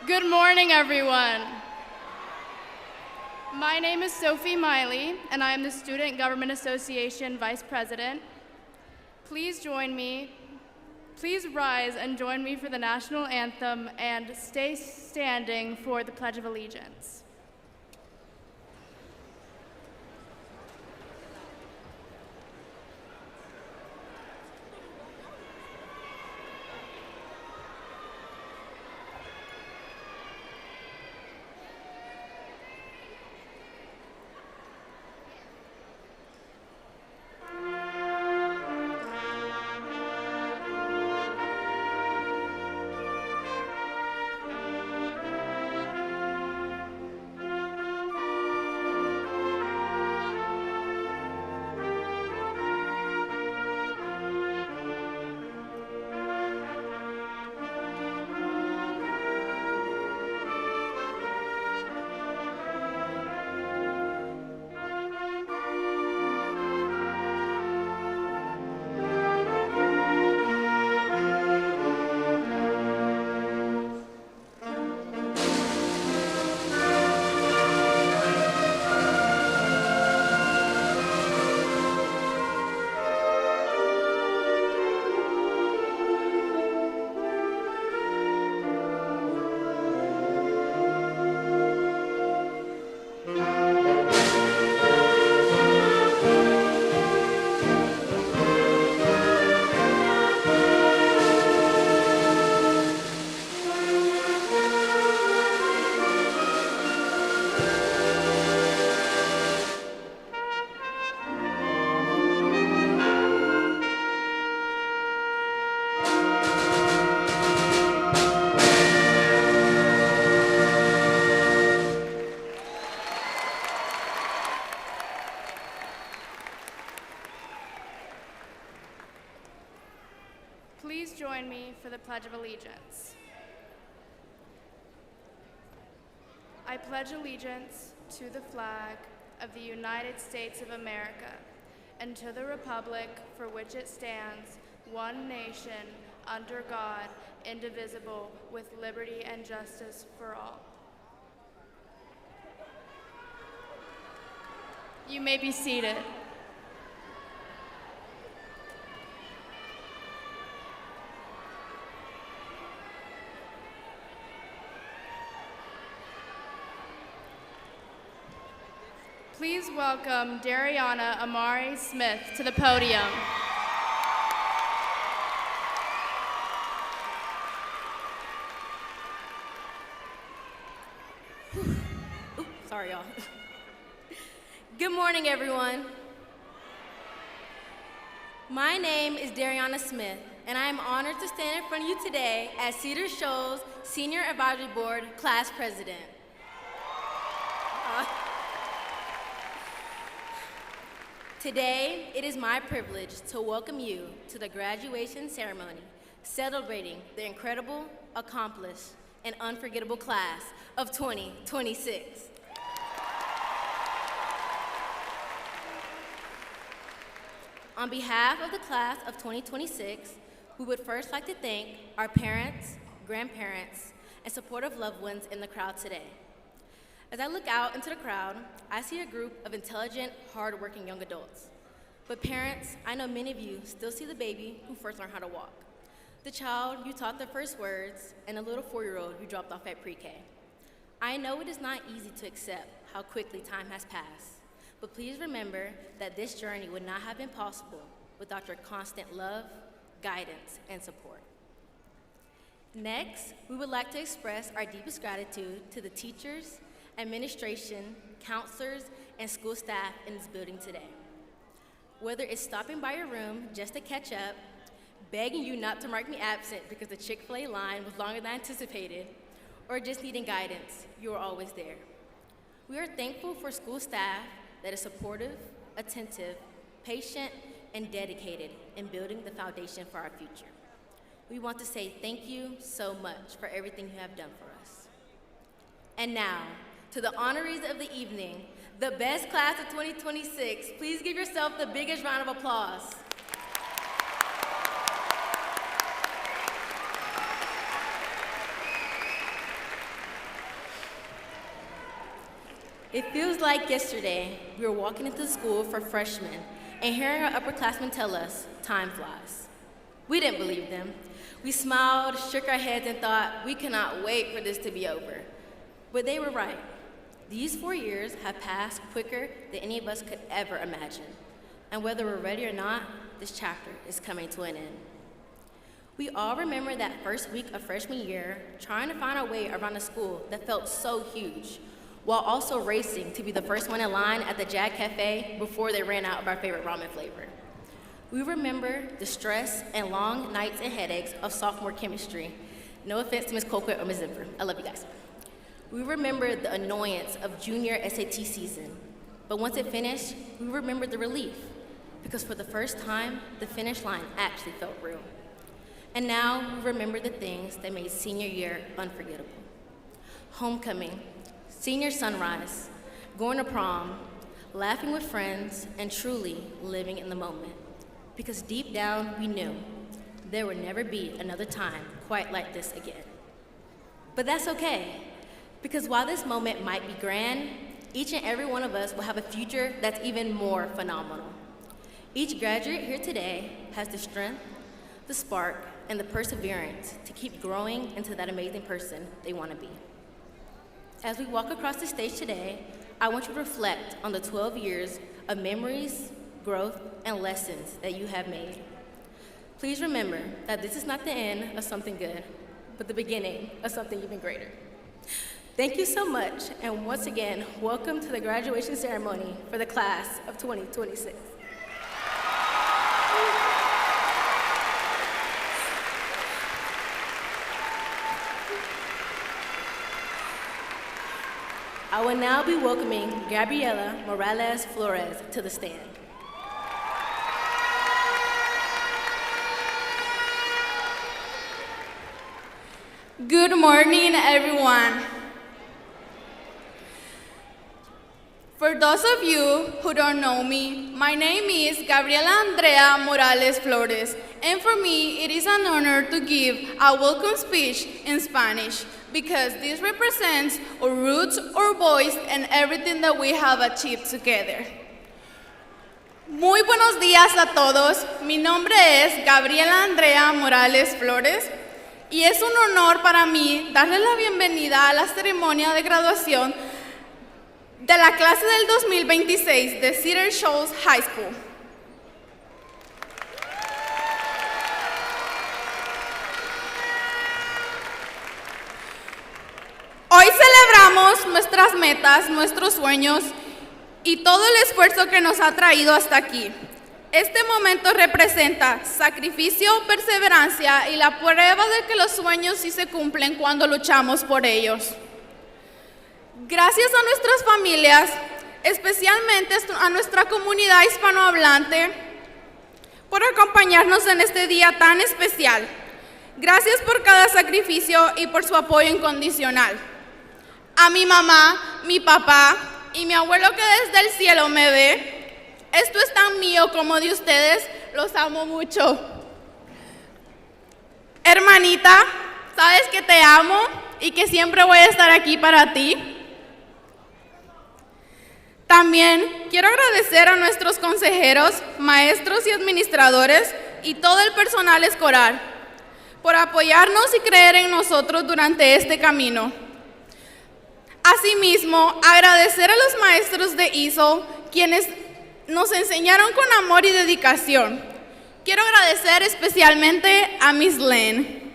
Good morning, everyone. My name is Sophie Miley, and I am the Student Government Association Vice President. Please rise and join me for the national anthem and stay standing for the Pledge of Allegiance. Please join me for the Pledge of Allegiance. I pledge allegiance to the flag of the United States of America and to the republic for which it stands, one nation, under God, indivisible, with liberty and justice for all. You may be seated. Please welcome Dariana Amari Smith to the podium. Sorry, y'all. Good morning, everyone. My name is Dariana Smith, and I am honored to stand in front of you today as Cedar Shoals Senior Advisory Board Class President. Today, it is my privilege to welcome you to the graduation ceremony, celebrating the incredible, accomplished, and unforgettable class of 2026. On behalf of the class of 2026, we would first like to thank our parents, grandparents, and supportive loved ones in the crowd today. As I look out into the crowd, I see a group of intelligent, hardworking young adults. But parents, I know many of you still see the baby who first learned how to walk, the child you taught their first words, and the little 4-year-old you dropped off at pre-K. I know it is not easy to accept how quickly time has passed, but please remember that this journey would not have been possible without your constant love, guidance, and support. Next, we would like to express our deepest gratitude to the teachers, administration, counselors, and school staff in this building today. Whether it's stopping by your room just to catch up, begging you not to mark me absent because the Chick-fil-A line was longer than anticipated, or just needing guidance, you are always there. We are thankful for school staff that is supportive, attentive, patient, and dedicated in building the foundation for our future. We want to say thank you so much for everything you have done for us. And now, to the honorees of the evening, the best class of 2026, please give yourself the biggest round of applause. It feels like yesterday we were walking into school for freshmen and hearing our upperclassmen tell us, time flies. We didn't believe them. We smiled, shook our heads, and thought we cannot wait for this to be over. But they were right. These 4 years have passed quicker than any of us could ever imagine. And whether we're ready or not, this chapter is coming to an end. We all remember that first week of freshman year, trying to find our way around a school that felt so huge, while also racing to be the first one in line at the Jag Cafe before they ran out of our favorite ramen flavor. We remember the stress and long nights and headaches of sophomore chemistry. No offense to Ms. Colquitt or Ms. Zipper. I love you guys. We remember the annoyance of junior SAT season, but once it finished, we remembered the relief, because for the first time, the finish line actually felt real. And now we remember the things that made senior year unforgettable. Homecoming, senior sunrise, going to prom, laughing with friends, and truly living in the moment. Because deep down, we knew there would never be another time quite like this again. But that's okay. Because while this moment might be grand, each and every one of us will have a future that's even more phenomenal. Each graduate here today has the strength, the spark, and the perseverance to keep growing into that amazing person they want to be. As we walk across the stage today, I want you to reflect on the 12 years of memories, growth, and lessons that you have made. Please remember that this is not the end of something good, but the beginning of something even greater. Thank you so much, and once again, welcome to the graduation ceremony for the class of 2026. I will now be welcoming Gabriela Morales Flores to the stand. Good morning, everyone. For those of you who don't know me, my name is Gabriela Andrea Morales Flores, and for me, it is an honor to give a welcome speech in Spanish, because this represents our roots, our voice, and everything that we have achieved together. Muy buenos días a todos. Mi nombre es Gabriela Andrea Morales Flores, y es un honor para mí darle la bienvenida a la ceremonia de graduación de la clase del 2026 de Cedar Shoals High School. Hoy celebramos nuestras metas, nuestros sueños y todo el esfuerzo que nos ha traído hasta aquí. Este momento representa sacrificio, perseverancia y la prueba de que los sueños sí se cumplen cuando luchamos por ellos. Gracias a nuestras familias, especialmente a nuestra comunidad hispanohablante, por acompañarnos en este día tan especial. Gracias por cada sacrificio y por su apoyo incondicional. A mi mamá, mi papá y mi abuelo que desde el cielo me ve, esto es tan mío como de ustedes, los amo mucho. Hermanita, sabes que te amo y que siempre voy a estar aquí para ti. También quiero agradecer a nuestros consejeros, maestros y administradores y todo el personal escolar por apoyarnos y creer en nosotros durante este camino. Asimismo, agradecer a los maestros de ISO, quienes nos enseñaron con amor y dedicación. Quiero agradecer especialmente a Miss Len.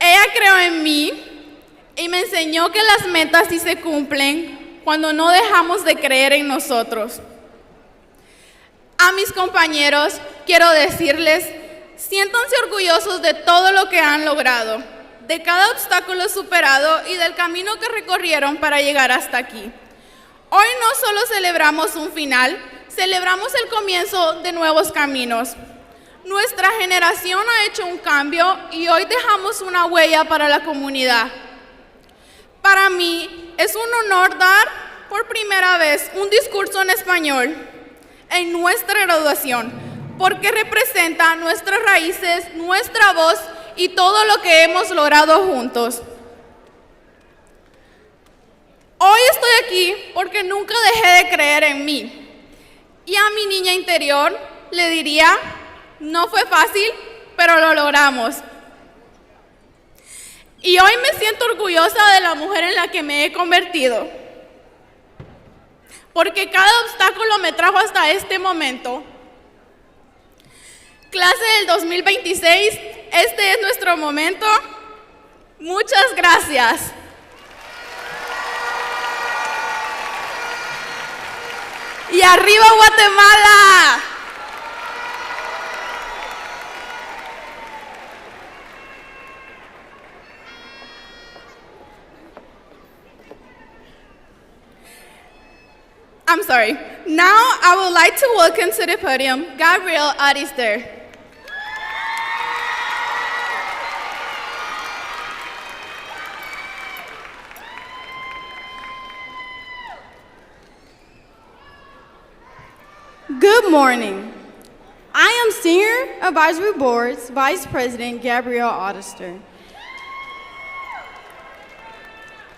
Ella creó en mí y me enseñó que las metas sí se cumplen cuando no dejamos de creer en nosotros. A mis compañeros quiero decirles, siéntanse orgullosos de todo lo que han logrado, de cada obstáculo superado y del camino que recorrieron para llegar hasta aquí. Hoy no solo celebramos un final, celebramos el comienzo de nuevos caminos. Nuestra generación ha hecho un cambio y hoy dejamos una huella para la comunidad. Para mí es un honor dar por primera vez un discurso en español en nuestra graduación, porque representa nuestras raíces, nuestra voz y todo lo que hemos logrado juntos. Hoy estoy aquí porque nunca dejé de creer en mí. Y a mi niña interior le diría, no fue fácil, pero lo logramos. Y hoy me siento orgullosa de la mujer en la que me he convertido. Porque cada obstáculo me trajo hasta este momento. Clase del 2026, este es nuestro momento. Muchas gracias. ¡Y arriba Guatemala! I'm sorry. Now I would like to welcome to the podium Gabriel Arister. Good morning. I am Senior Advisory Board's Vice President Gabrielle Audister.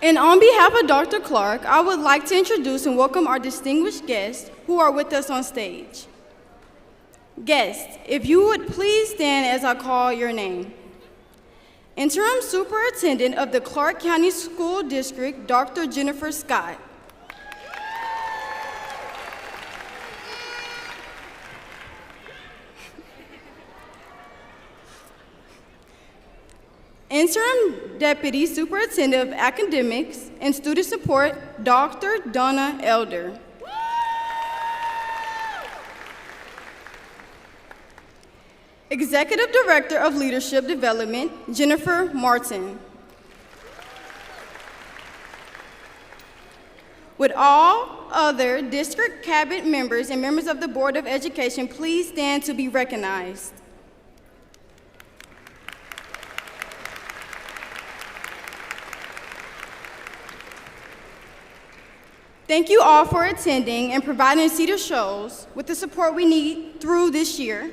And on behalf of Dr. Clark, I would like to introduce and welcome our distinguished guests who are with us on stage. Guests, if you would please stand as I call your name. Interim Superintendent of the Clark County School District, Dr. Jennifer Scott. Interim Deputy Superintendent of Academics and Student Support, Dr. Donna Elder. Executive Director of Leadership Development, Jennifer Martin. Would all other district cabinet members and members of the Board of Education please stand to be recognized? Thank you all for attending and providing Cedar Shoals with the support we need through this year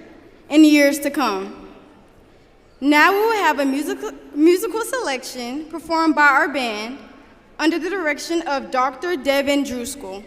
and years to come. Now we will have a musical selection performed by our band under the direction of Dr. Devin Druskell.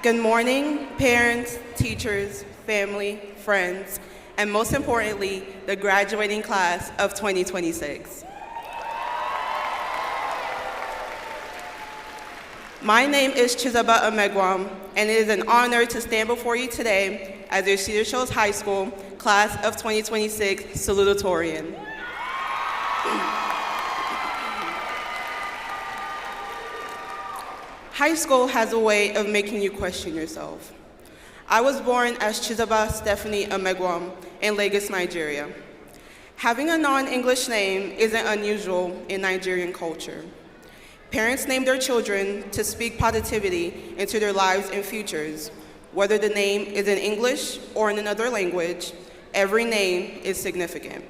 Good morning, parents, teachers, family, friends, and most importantly, the graduating class of 2026. My name is Chizaba Amegwam, and it is an honor to stand before you today as your Cedar Shoals High School class of 2026 Salutatorian. High school has a way of making you question yourself. I was born as Chizaba Stephanie Amegwam in Lagos, Nigeria. Having a non-English name isn't unusual in Nigerian culture. Parents name their children to speak positivity into their lives and futures. Whether the name is in English or in another language, every name is significant.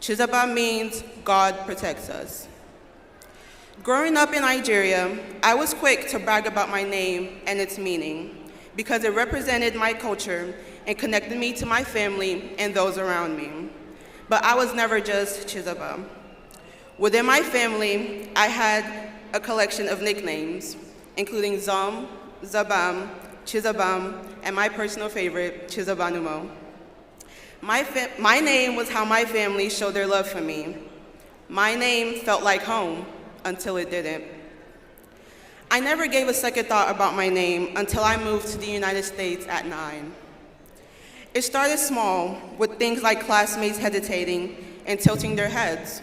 Chizaba means God protects us. Growing up in Nigeria, I was quick to brag about my name and its meaning because it represented my culture and connected me to my family and those around me. But I was never just Chizaba. Within my family, I had a collection of nicknames, including Zom, Zabam, Chizabam, and my personal favorite, Chizabanumo. My name was how my family showed their love for me. My name felt like home until it didn't. I never gave a second thought about my name until I moved to the United States at 9. It started small, with things like classmates hesitating and tilting their heads.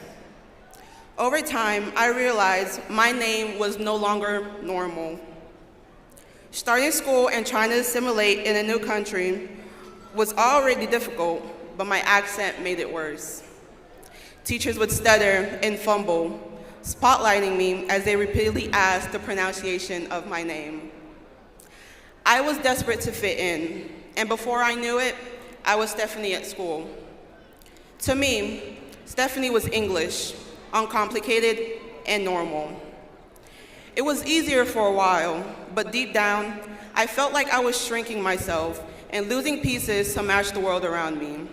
Over time, I realized my name was no longer normal. Starting school and trying to assimilate in a new country was already difficult, but my accent made it worse. Teachers would stutter and fumble, spotlighting me as they repeatedly asked the pronunciation of my name. I was desperate to fit in, and before I knew it, I was Stephanie at school. To me, Stephanie was English, uncomplicated, and normal. It was easier for a while, but deep down, I felt like I was shrinking myself and losing pieces to match the world around me.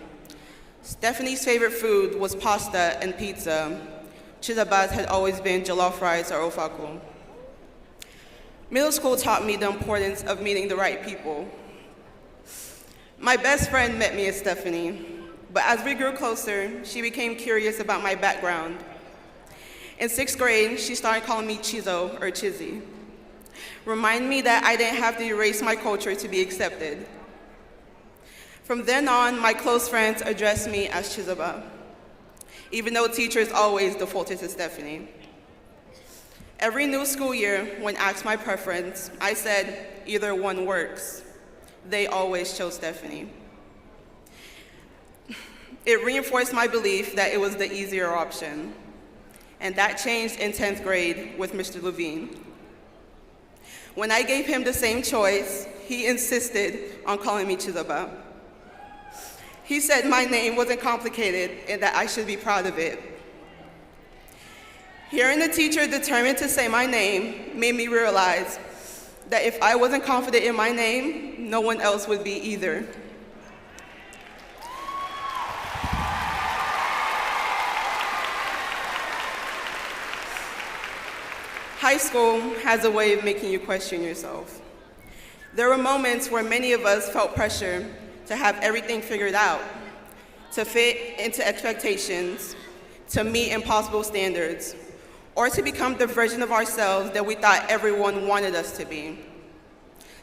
Stephanie's favorite food was pasta and pizza. Chizaba's had always been jollof rice or ofaku. Middle school taught me the importance of meeting the right people. My best friend met me as Stephanie, but as we grew closer, she became curious about my background. In 6th grade, she started calling me Chizo or Chizzy, reminding me that I didn't have to erase my culture to be accepted. From then on, my close friends addressed me as Chizaba, even though teachers always defaulted to Stephanie. Every new school year, when asked my preference, I said either one works. They always chose Stephanie. It reinforced my belief that it was the easier option, and that changed in 10th grade with Mr. Levine. When I gave him the same choice, he insisted on calling me Chizaba. He said my name wasn't complicated and that I should be proud of it. Hearing a teacher determined to say my name made me realize that if I wasn't confident in my name, no one else would be either. High school has a way of making you question yourself. There were moments where many of us felt pressure to have everything figured out, to fit into expectations, to meet impossible standards, or to become the version of ourselves that we thought everyone wanted us to be.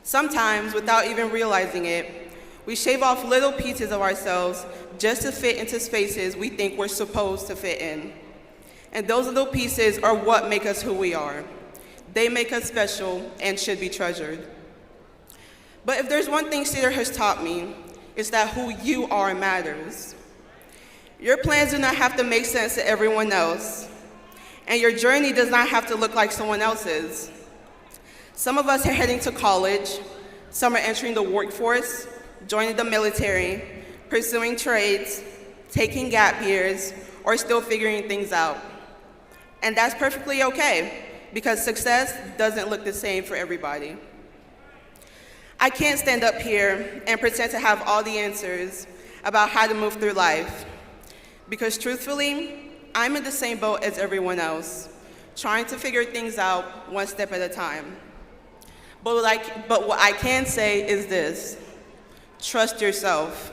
Sometimes, without even realizing it, we shave off little pieces of ourselves just to fit into spaces we think we're supposed to fit in. And those little pieces are what make us who we are. They make us special and should be treasured. But if there's one thing Cedar has taught me, it's that who you are matters. Your plans do not have to make sense to everyone else, and your journey does not have to look like someone else's. Some of us are heading to college, some are entering the workforce, joining the military, pursuing trades, taking gap years, or still figuring things out. And that's perfectly okay, because success doesn't look the same for everybody. I can't stand up here and pretend to have all the answers about how to move through life, because truthfully, I'm in the same boat as everyone else, trying to figure things out one step at a time. But what I can say is this: trust yourself,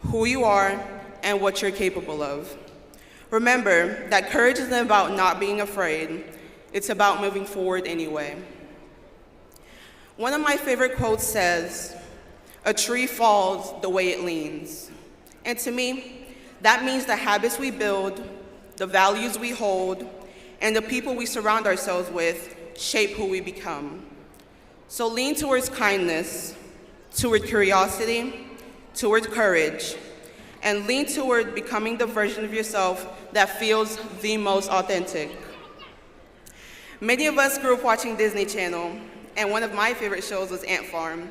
who you are, and what you're capable of. Remember that courage isn't about not being afraid, it's about moving forward anyway. One of my favorite quotes says, "A tree falls the way it leans." And to me, that means the habits we build, the values we hold, and the people we surround ourselves with shape who we become. So lean towards kindness, toward curiosity, toward courage, and lean toward becoming the version of yourself that feels the most authentic. Many of us grew up watching Disney Channel, and one of my favorite shows was Ant Farm.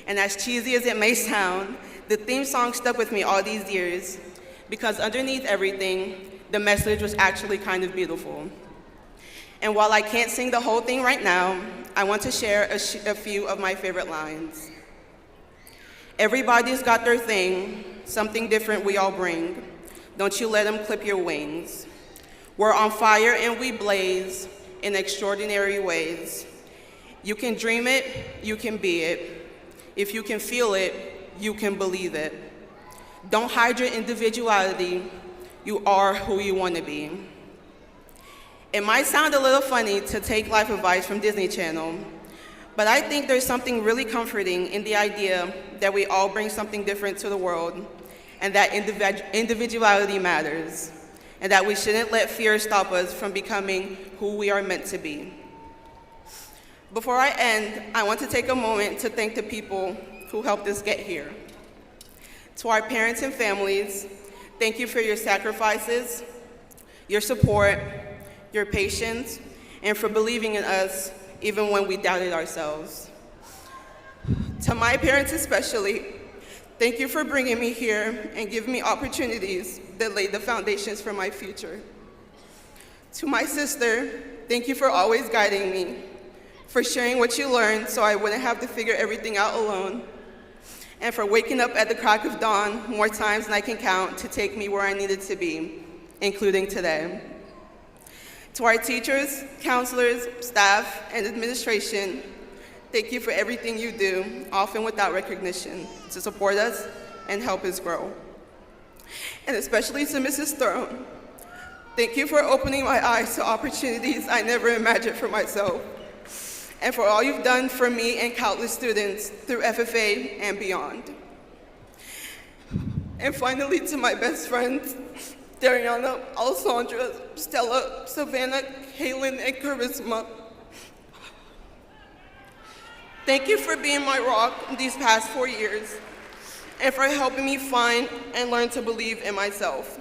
And as cheesy as it may sound, the theme song stuck with me all these years because underneath everything, the message was actually kind of beautiful. And while I can't sing the whole thing right now, I want to share a few of my favorite lines. Everybody's got their thing, something different we all bring. Don't you let them clip your wings. We're on fire and we blaze in extraordinary ways. You can dream it, you can be it. If you can feel it, you can believe it. Don't hide your individuality. You are who you want to be. It might sound a little funny to take life advice from Disney Channel, but I think there's something really comforting in the idea that we all bring something different to the world, and that individuality matters, and that we shouldn't let fear stop us from becoming who we are meant to be. Before I end, I want to take a moment to thank the people who helped us get here. To our parents and families, thank you for your sacrifices, your support, your patience, and for believing in us even when we doubted ourselves. To my parents especially, thank you for bringing me here and giving me opportunities that laid the foundations for my future. To my sister, thank you for always guiding me, for sharing what you learned so I wouldn't have to figure everything out alone, and for waking up at the crack of dawn more times than I can count to take me where I needed to be, including today. To our teachers, counselors, staff, and administration, thank you for everything you do, often without recognition, to support us and help us grow. And especially to Mrs. Throne, thank you for opening my eyes to opportunities I never imagined for myself, and for all you've done for me and countless students through FFA and beyond. And finally, to my best friends, Dariana, Alessandra, Stella, Savannah, Kaylin, and Charisma. Thank you for being my rock these past 4 years, and for helping me find and learn to believe in myself.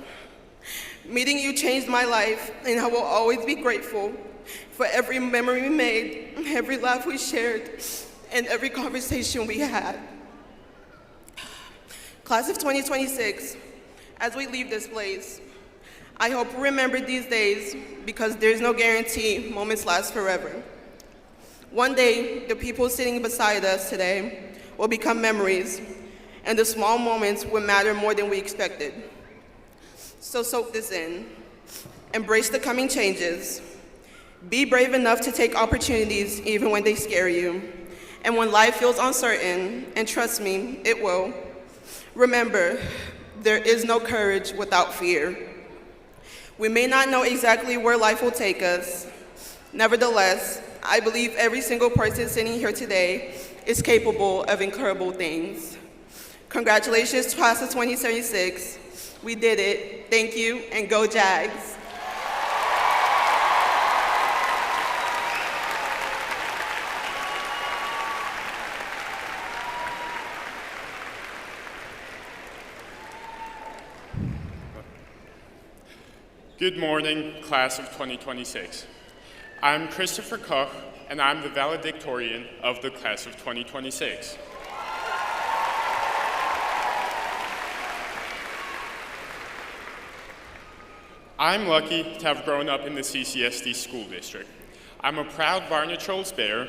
Meeting you changed my life, and I will always be grateful for every memory we made, every laugh we shared, and every conversation we had. Class of 2026, as we leave this place, I hope we remember these days because there's no guarantee moments last forever. One day, the people sitting beside us today will become memories, and the small moments will matter more than we expected. So soak this in. Embrace the coming changes. Be brave enough to take opportunities even when they scare you. And when life feels uncertain, and trust me, it will, remember, there is no courage without fear. We may not know exactly where life will take us. Nevertheless, I believe every single person sitting here today is capable of incredible things. Congratulations, class of 2076. We did it. Thank you, and go Jags. Good morning, class of 2026. I'm Christopher Koch, and I'm the valedictorian of the class of 2026. I'm lucky to have grown up in the CCSD school district. I'm a proud Varna Shoals Bear,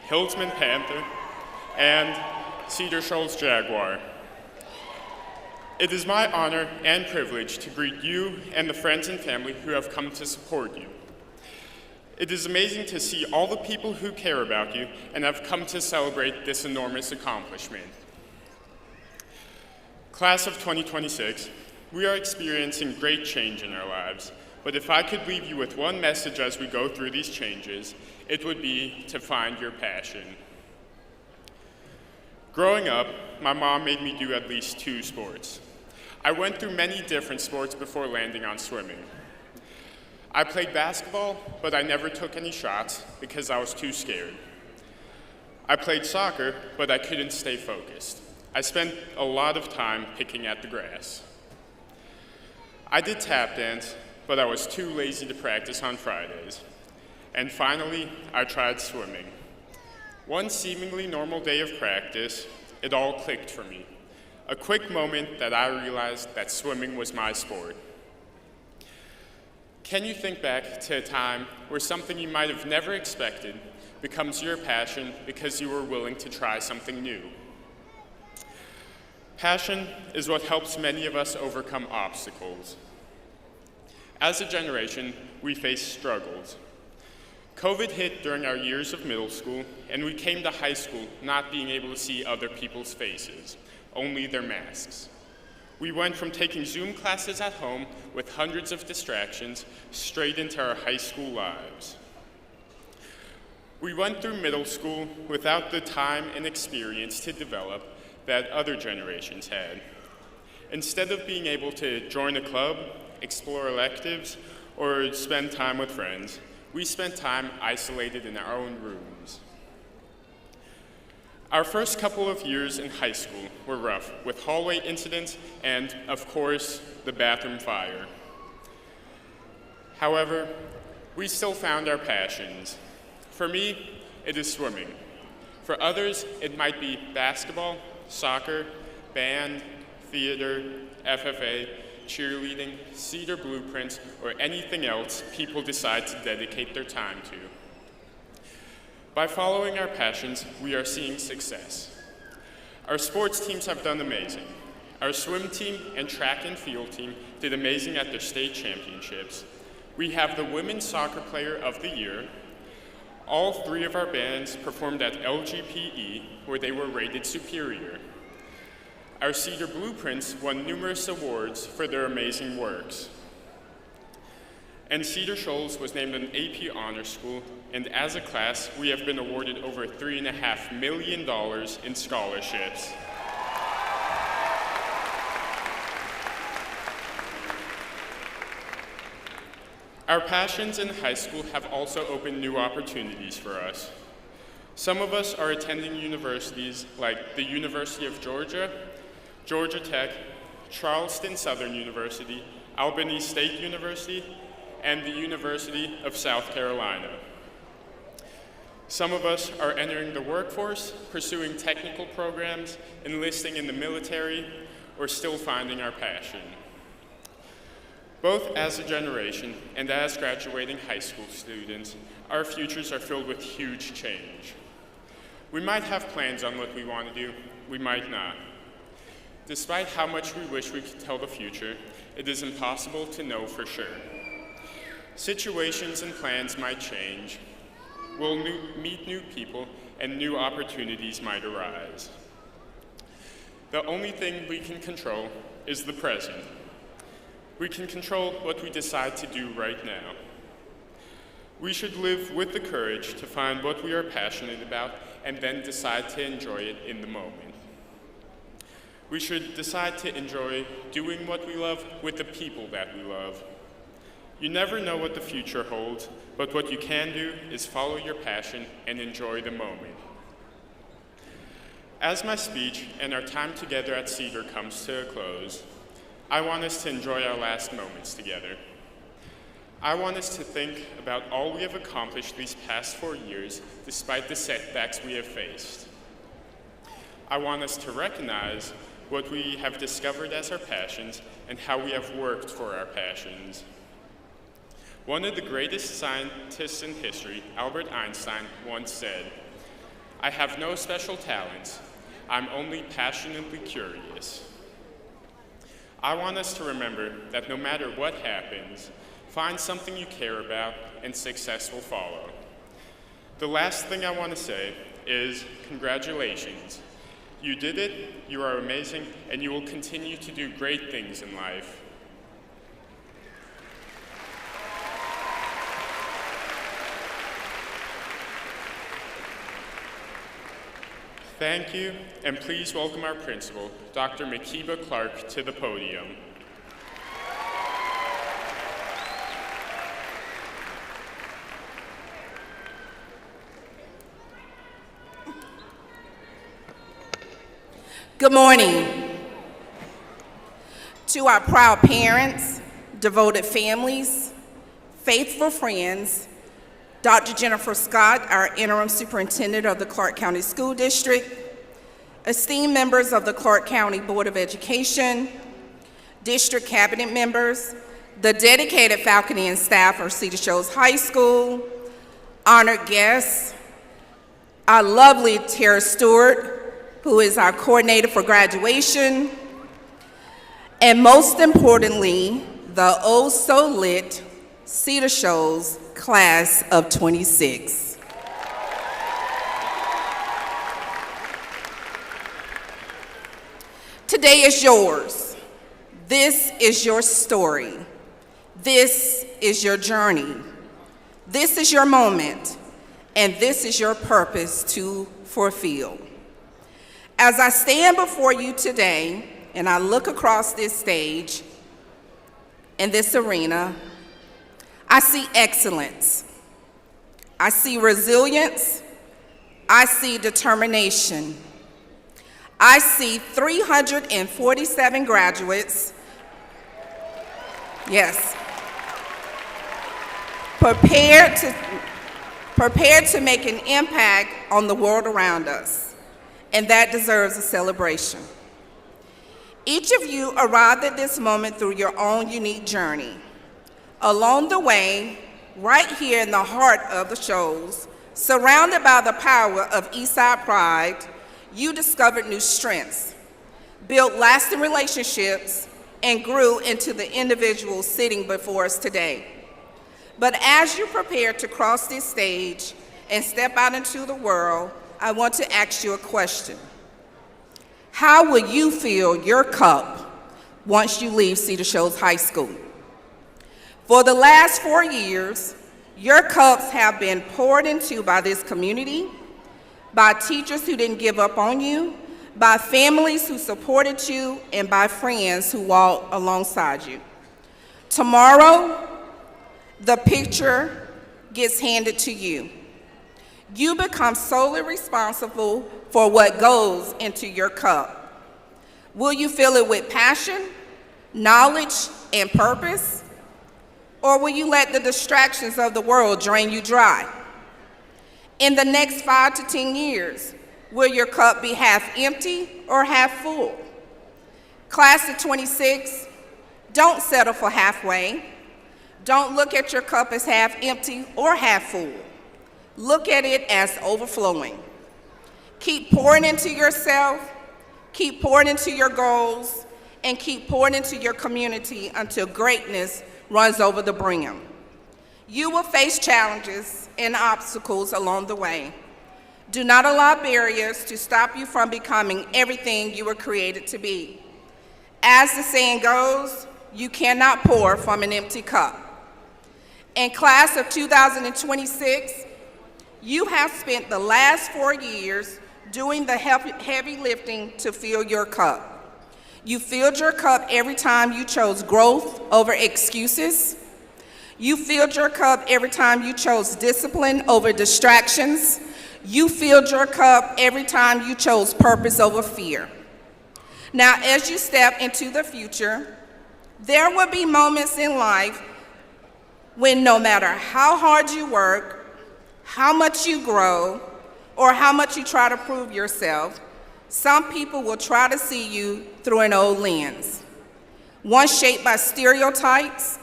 Hillsman Panther, and Cedar Shoals Jaguar. It is my honor and privilege to greet you and the friends and family who have come to support you. It is amazing to see all the people who care about you and have come to celebrate this enormous accomplishment. Class of 2026, we are experiencing great change in our lives, but if I could leave you with one message as we go through these changes, it would be to find your passion. Growing up, my mom made me do at least 2 sports. I went through many different sports before landing on swimming. I played basketball, but I never took any shots because I was too scared. I played soccer, but I couldn't stay focused. I spent a lot of time picking at the grass. I did tap dance, but I was too lazy to practice on Fridays. And finally, I tried swimming. One seemingly normal day of practice, it all clicked for me. A quick moment that I realized that swimming was my sport. Can you think back to a time where something you might have never expected becomes your passion because you were willing to try something new? Passion is what helps many of us overcome obstacles. As a generation, we face struggles. COVID hit during our years of middle school, and we came to high school not being able to see other people's faces, only their masks. We went from taking Zoom classes at home with hundreds of distractions straight into our high school lives. We went through middle school without the time and experience to develop that other generations had. Instead of being able to join a club, explore electives, or spend time with friends, we spent time isolated in our own rooms. Our first couple of years in high school were rough, with hallway incidents and, of course, the bathroom fire. However, we still found our passions. For me, it is swimming. For others, it might be basketball, soccer, band, theater, FFA, cheerleading, Cedar blueprints, or anything else people decide to dedicate their time to. By following our passions, we are seeing success. Our sports teams have done amazing. Our swim team and track and field team did amazing at their state championships. We have the Women's Soccer Player of the Year. All 3 of our bands performed at LGPE, where they were rated superior. Our Cedar Blueprints won numerous awards for their amazing works. And Cedar Shoals was named an AP Honor School, and as a class, we have been awarded over $3.5 million in scholarships. Our passions in high school have also opened new opportunities for us. Some of us are attending universities like the University of Georgia, Georgia Tech, Charleston Southern University, Albany State University, and the University of South Carolina. Some of us are entering the workforce, pursuing technical programs, enlisting in the military, or still finding our passion. Both as a generation and as graduating high school students, our futures are filled with huge change. We might have plans on what we want to do, we might not. Despite how much we wish we could tell the future, it is impossible to know for sure. Situations and plans might change. We'll meet new people, and new opportunities might arise. The only thing we can control is the present. We can control what we decide to do right now. We should live with the courage to find what we are passionate about and then decide to enjoy it in the moment. We should decide to enjoy doing what we love with the people that we love. You never know what the future holds, but what you can do is follow your passion and enjoy the moment. As my speech and our time together at Cedar comes to a close, I want us to enjoy our last moments together. I want us to think about all we have accomplished these past 4 years, despite the setbacks we have faced. I want us to recognize what we have discovered as our passions and how we have worked for our passions. One of the greatest scientists in history, Albert Einstein, once said, "I have no special talents. I'm only passionately curious." I want us to remember that no matter what happens, Find something you care about, and success will follow. The last thing I want to say is congratulations. You did it, you are amazing, and you will continue to do great things in life. Thank you, and please welcome our principal, Dr. Makiba Clark, to the podium. Good morning. To our proud parents, devoted families, faithful friends, Dr. Jennifer Scott, our interim superintendent of the Clark County School District, esteemed members of the Clark County Board of Education, district cabinet members, the dedicated faculty and staff of Cedar Shoals High School, honored guests, our lovely Tara Stewart, who is our coordinator for graduation, and most importantly, the oh so lit Cedar Shoals class of 26. Today is yours. This is your story. This is your journey. This is your moment, and this is your purpose to fulfill. As I stand before you today, and I look across this stage in this arena, I see excellence. I see resilience. I see determination. I see 347 graduates, yes, prepared to make an impact on the world around us, and that deserves a celebration. Each of you arrived at this moment through your own unique journey. Along the way, right here in the heart of the Shoals, surrounded by the power of Eastside Pride, you discovered new strengths, built lasting relationships, and grew into the individuals sitting before us today. But as you prepare to cross this stage and step out into the world, I want to ask you a question. How will you fill your cup once you leave Cedar Shoals High School? For the last 4 years, your cups have been poured into by this community, by teachers who didn't give up on you, by families who supported you, and by friends who walked alongside you. Tomorrow, the picture gets handed to you. You become solely responsible for what goes into your cup. Will you fill it with passion, knowledge, and purpose? Or will you let the distractions of the world drain you dry? In the next 5 to 10 years, will your cup be half empty or half full? Class of 26, don't settle for halfway. Don't look at your cup as half empty or half full. Look at it as overflowing. Keep pouring into yourself, keep pouring into your goals, and keep pouring into your community until greatness runs over the brim. You will face challenges and obstacles along the way. Do not allow barriers to stop you from becoming everything you were created to be. As the saying goes, you cannot pour from an empty cup. In class of 2026, you have spent the last 4 years doing the heavy lifting to fill your cup. You filled your cup every time you chose growth over excuses. You filled your cup every time you chose discipline over distractions. You filled your cup every time you chose purpose over fear. Now, as you step into the future, there will be moments in life when no matter how hard you work, how much you grow, or how much you try to prove yourself, some people will try to see you through an old lens, one shaped by stereotypes,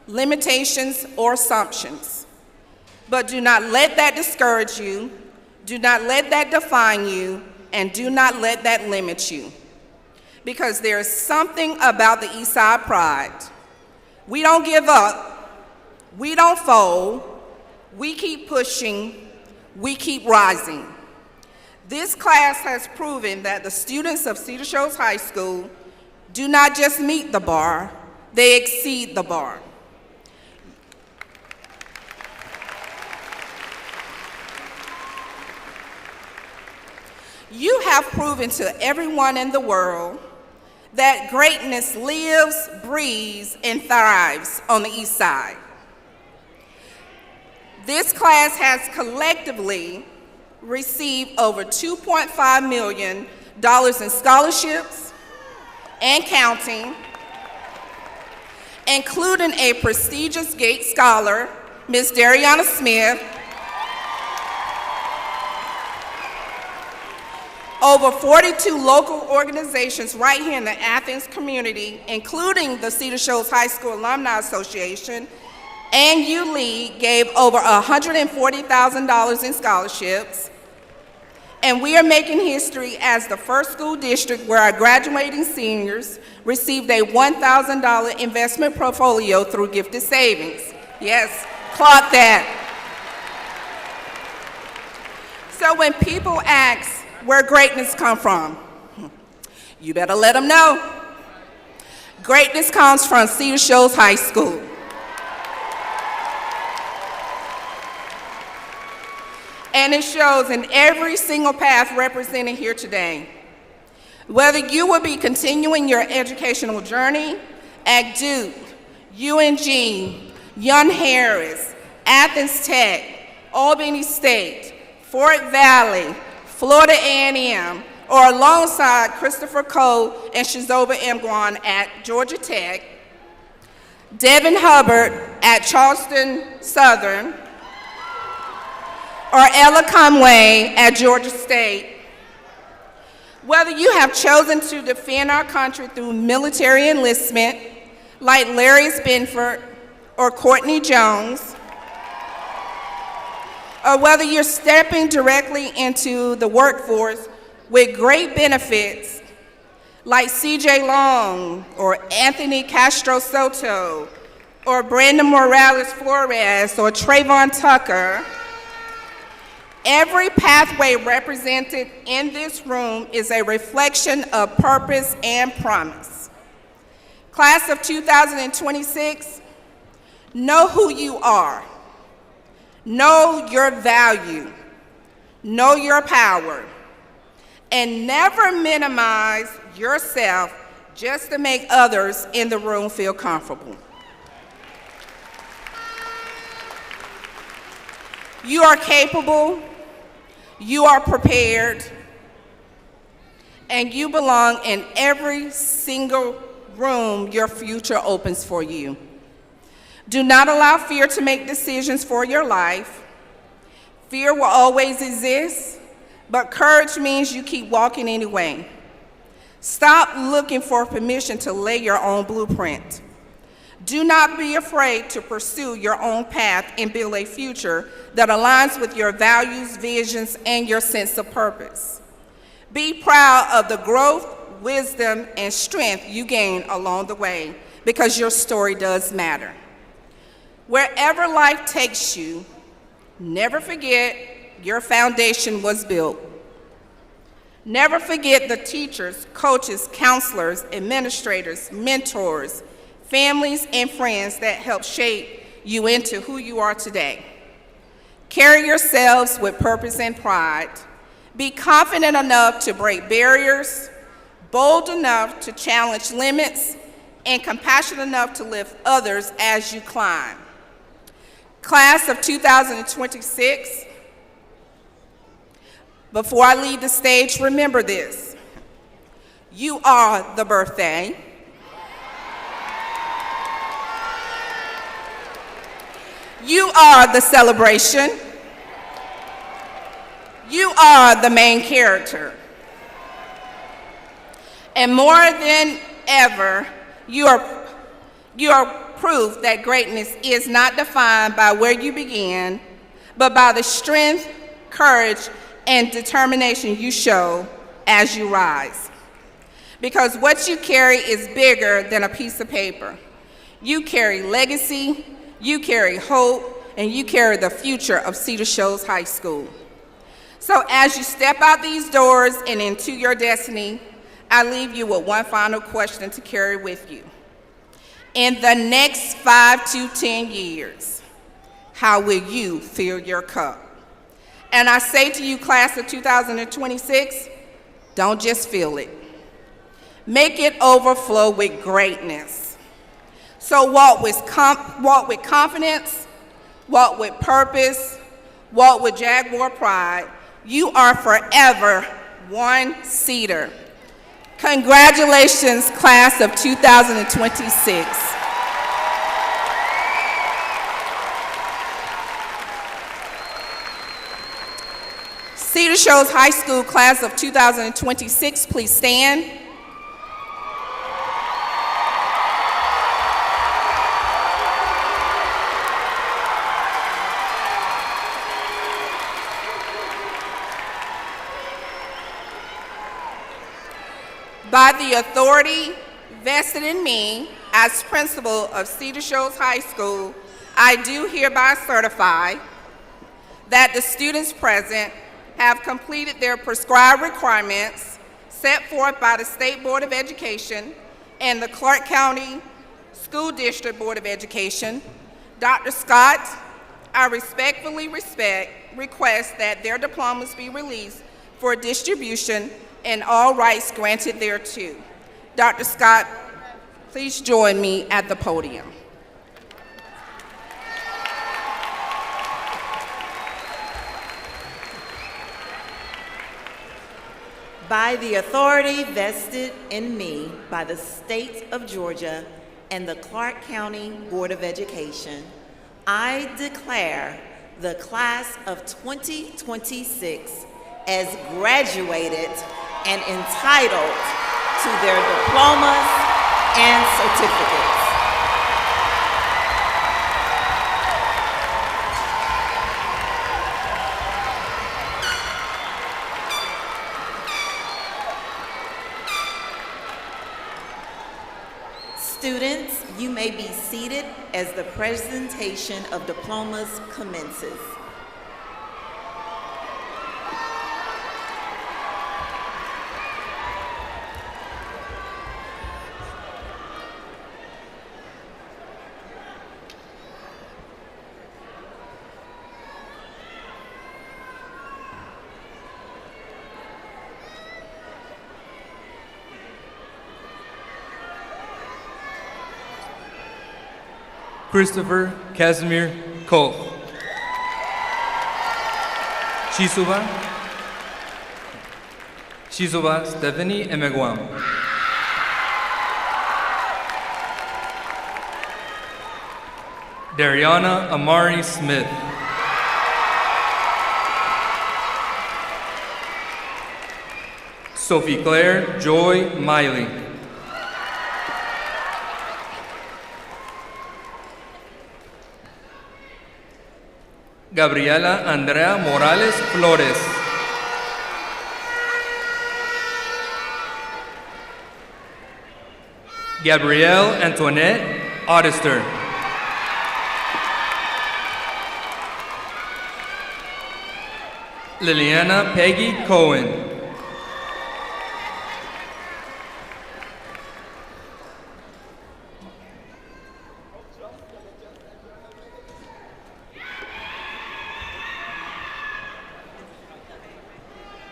limitations, or assumptions. But do not let that discourage you, do not let that define you, and do not let that limit you. Because there is something about the Eastside Pride. We don't give up, We don't fold, we keep pushing, we keep rising. This class has proven that the students of Cedar Shoals High School do not just meet the bar, they exceed the bar. You have proven to everyone in the world that greatness lives, breathes, and thrives on the East Side. This class has collectively received over $2.5 million in scholarships and counting, including a prestigious Gates Scholar, Ms. Dariana Smith, over 42 local organizations right here in the Athens community, including the Cedar Shoals High School Alumni Association, and U-League gave over $140,000 in scholarships. And we are making history as the first school district where our graduating seniors received a $1,000 investment portfolio through gifted savings. Yes, clock that. So when people ask where greatness come from, you better let them know. Greatness comes from Cedar Shoals High School. And it shows in every single path represented here today. Whether you will be continuing your educational journey at Duke, UNG, Young Harris, Athens Tech, Albany State, Fort Valley, Florida A&M, or alongside Christopher Cole and Shizoba Mgwan at Georgia Tech, Devin Hubbard at Charleston Southern, or Ella Conway at Georgia State. Whether you have chosen to defend our country through military enlistment, like Larry Spenford or Courtney Jones, or whether you're stepping directly into the workforce with great benefits, like CJ Long, or Anthony Castro Soto, or Brandon Morales Flores, or Trayvon Tucker, every pathway represented in this room is a reflection of purpose and promise. Class of 2026, know who you are. Know your value. Know your power. And never minimize yourself just to make others in the room feel comfortable. You are capable, you are prepared, and you belong in every single room your future opens for you. Do not allow fear to make decisions for your life. Fear will always exist, but courage means you keep walking anyway. Stop looking for permission to lay your own blueprint. Do not be afraid to pursue your own path and build a future that aligns with your values, visions, and your sense of purpose. Be proud of the growth, wisdom, and strength you gain along the way, because your story does matter. Wherever life takes you, never forget your foundation was built. Never forget the teachers, coaches, counselors, administrators, mentors, families, and friends that helped shape you into who you are today. Carry yourselves with purpose and pride. Be confident enough to break barriers, bold enough to challenge limits, and compassionate enough to lift others as you climb. Class of 2026, before I leave the stage, remember this. You are the birthday. You are the celebration. You are the main character. And more than ever, you are proof that greatness is not defined by where you began, but by the strength, courage, and determination you show as you rise. Because what you carry is bigger than a piece of paper. You carry legacy, You carry hope, and you carry the future of Cedar Shoals High School. So as you step out these doors and into your destiny, I leave you with one final question to carry with you. In the next 5 to 10 years, how will you fill your cup? And I say to you, class of 2026, don't just fill it. Make it overflow with greatness. So walk with confidence, walk with purpose, walk with Jaguar pride. You are forever one Cedar. Congratulations, class of 2026. Cedar Shoals High School class of 2026, please stand. By the authority vested in me as principal of Cedar Shoals High School, I do hereby certify that the students present have completed their prescribed requirements set forth by the State Board of Education and the Clark County School District Board of Education. Dr. Scott, I respectfully request that their diplomas be released for distribution and all rights granted thereto. Dr. Scott, please join me at the podium. By the authority vested in me by the state of Georgia and the Clark County Board of Education, I declare the class of 2026 as graduated and entitled to their diplomas and certificates. Students, you may be seated as the presentation of diplomas commences. Christopher Casimir Cole. Shizuba Stephanie Emeguam. Dariana Amari Smith. Sophie Claire Joy Miley. Gabriela Andrea Morales Flores. Gabrielle Antoinette Oddister. Liliana Peggy Cohen.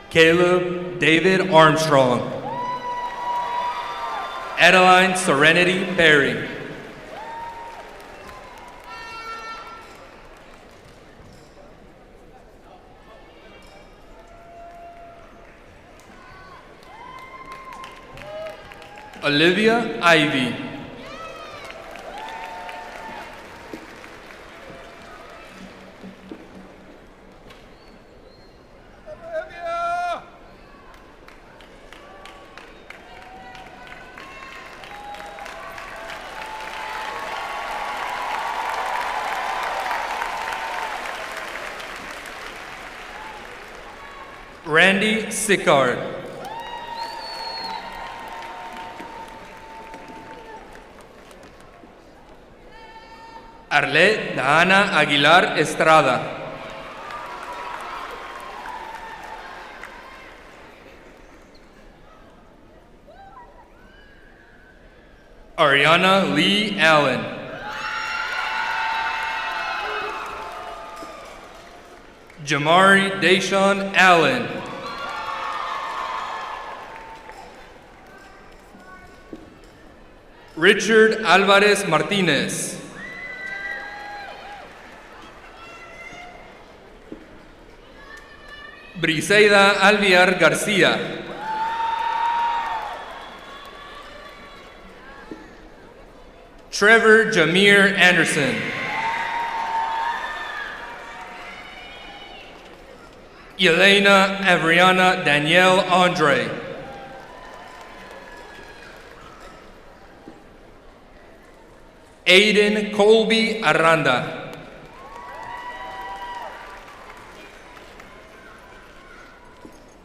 Caleb David Armstrong. Adeline Serenity Perry. Olivia Ivy. Randy Sickard. Arlet Dana Aguilar Estrada. Ariana Lee Allen. Jamari Deshaun Allen. Richard Alvarez Martinez. Briseida Alviar Garcia. Trevor Jameer Anderson. Elena Avriana Danielle Andre. Aiden Colby Aranda.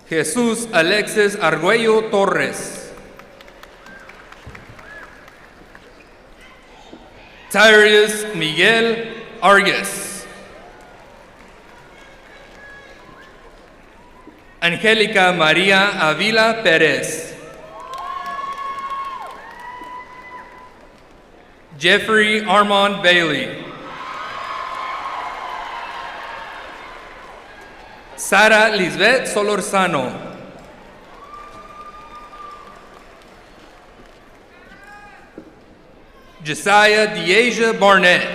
Jesus Alexis Arguello Torres. Tyrus Miguel Argus. Angélica María Avila Pérez. Jeffrey Armand Bailey. Sara Lisbeth Solorzano. Josiah Deasia Barnett.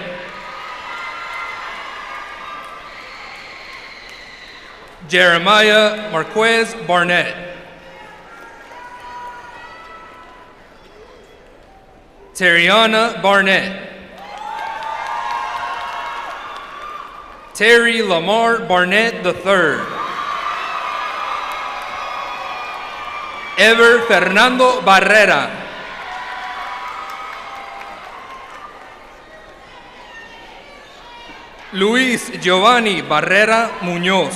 Jeremiah Marquez Barnett. Terriana Barnett. Terry Lamar Barnett III. Ever Fernando Barrera. Luis Giovanni Barrera Muñoz.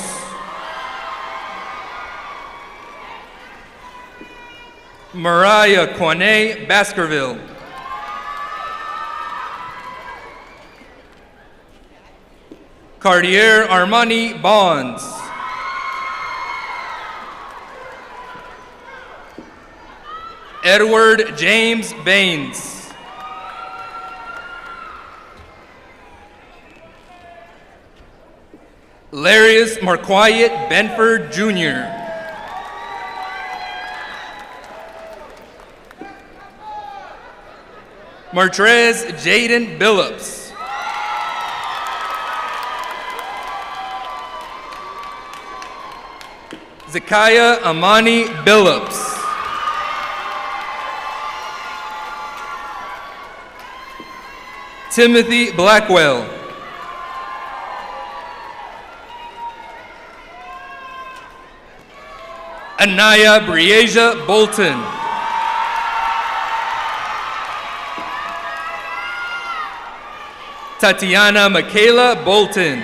Mariah Quane Baskerville. Cartier Armani Bonds. Edward James Baines. Larius Marquiet Benford Jr. Martrez Jaden Billups. Zakiah Amani Billups. Timothy Blackwell. Anaya Brieja Bolton. Tatiana Michaela Bolton.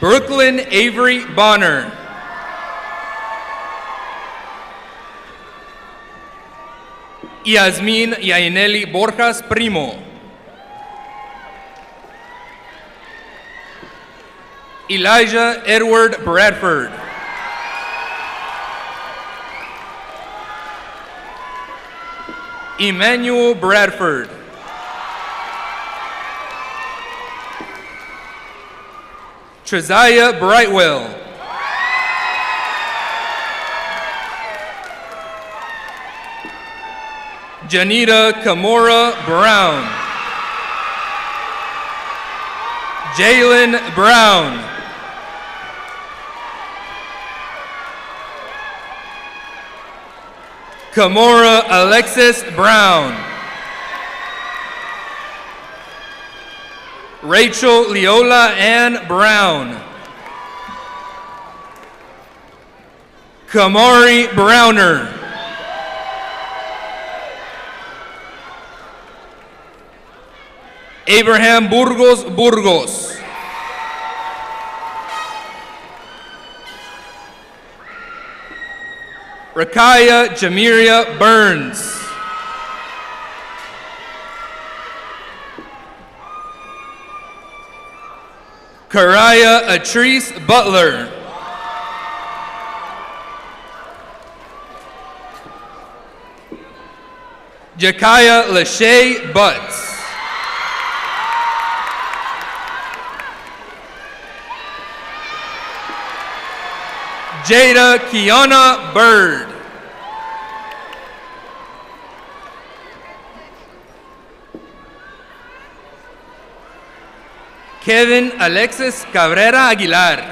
Brooklyn Avery Bonner. Yasmin Yaineli Borjas Primo. Elijah Edward Bradford. Emmanuel Bradford. Treziah Brightwell. Janita Kamora Brown. Jalen Brown. Kamora Alexis Brown. Rachel Leola Ann Brown. Kamari Browner. Abraham Burgos Burgos. Rakaya Jamiria Burns. Karaya Atrice Butler. Jakaya Lachey Butts. Jada Kiana Bird. Kevin Alexis Cabrera Aguilar.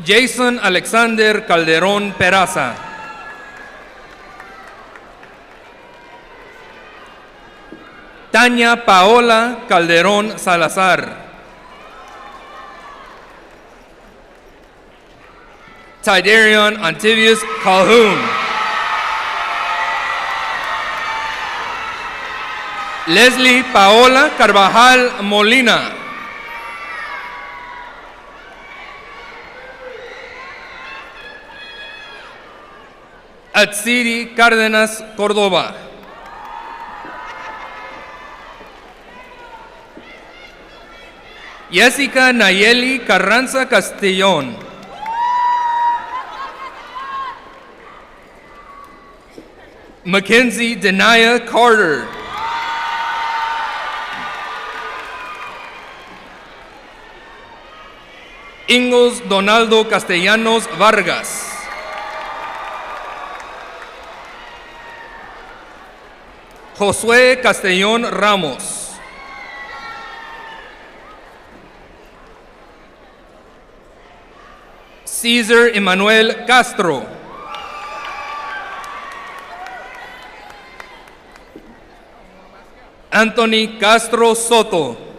Jason Alexander Calderón Peraza. Tania Paola Calderón Salazar. Tidarion Antivius Calhoun. Leslie Paola Carvajal Molina. Atsiri Cárdenas Córdoba. Jessica Nayeli Carranza Castellón. Mackenzie Denaya Carter. Ingles Donaldo Castellanos Vargas. Josué Castellón Ramos. Cesar Emmanuel Castro. Anthony Castro Soto.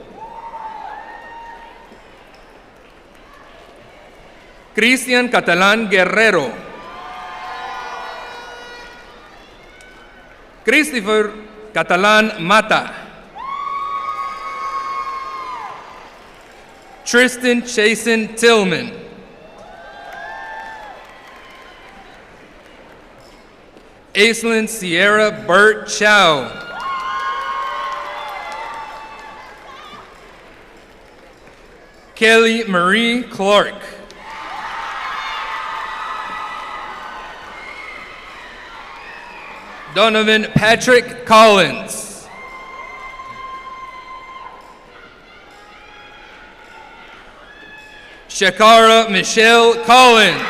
Cristian Catalán Guerrero. Christopher Catalán Mata. Tristan Chasen Tillman. Aislinn Sierra Burt Chow. Kelly Marie Clark. Donovan Patrick Collins. Shakara Michelle Collins.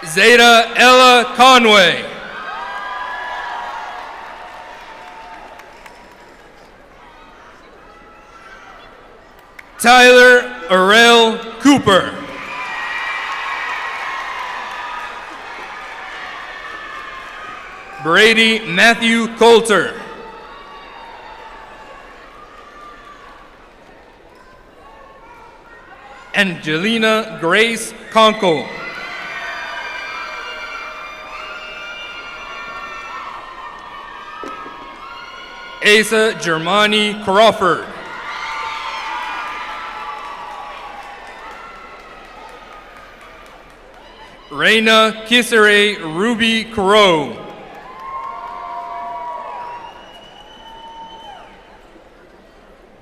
Zeta Ella Conway. Tyler Arel Cooper. Brady Matthew Coulter. Angelina Grace Conkle. Asa Germani Crawford. Reina Kisere Ruby Crow.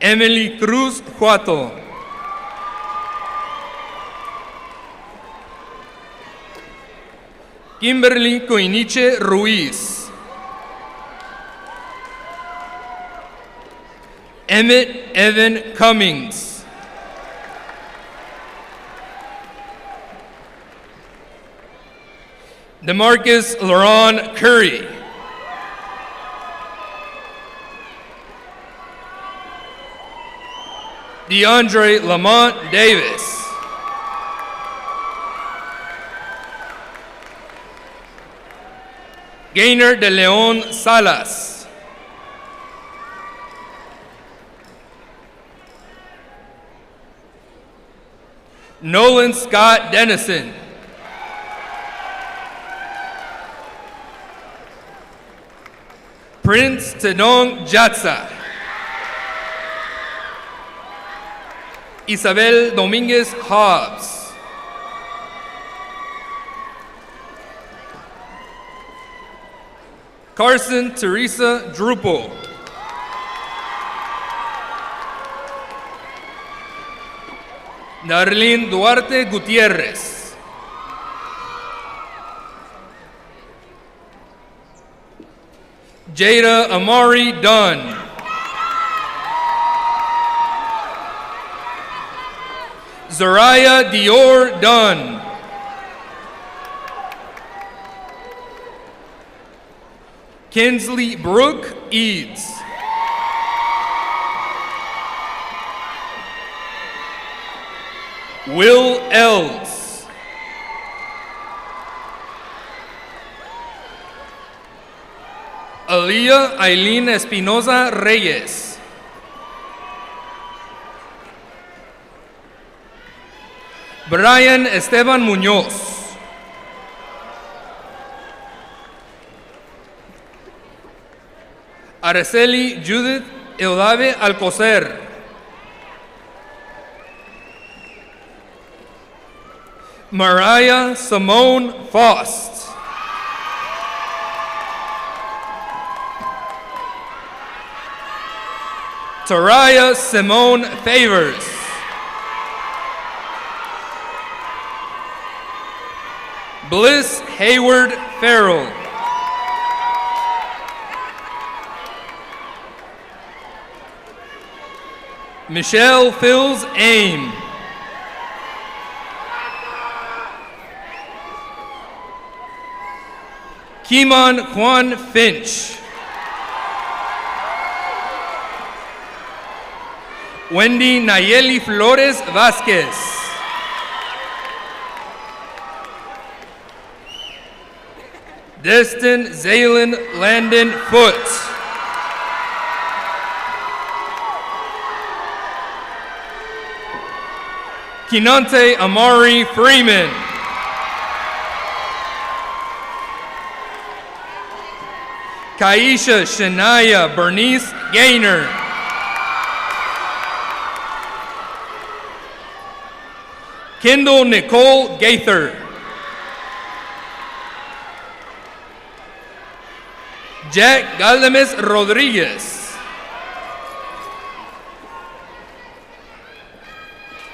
Emily Cruz Juato. Kimberly Coiniche Ruiz. Emmett Evan Cummings. DeMarcus Laron Curry. DeAndre Lamont Davis. Gainer de Leon Salas. Nolan Scott Dennison. Prince Tedong Jatsa. Isabel Dominguez Hobbs. Carson Teresa Drupal. Darlene Duarte Gutierrez. Jada Amari Dunn. Zariah Dior Dunn. Kinsley Brooke Eads. Will Ells. Aaliyah Eileen Espinoza Reyes. Brian Esteban Muñoz. Araceli Judith Eudave Alcocer. Mariah Simone Faust. Taraya Simone Favors. Bliss Hayward Farrell. Michelle Phils Aim. Kimon Juan Finch. Wendy Nayeli Flores Vasquez. Destin Zaylen Landon Foot. Kinante Amari Freeman. Kaisha Shania Bernice Gaynor. Kendall Nicole Gaither. Jack Galdames Rodriguez.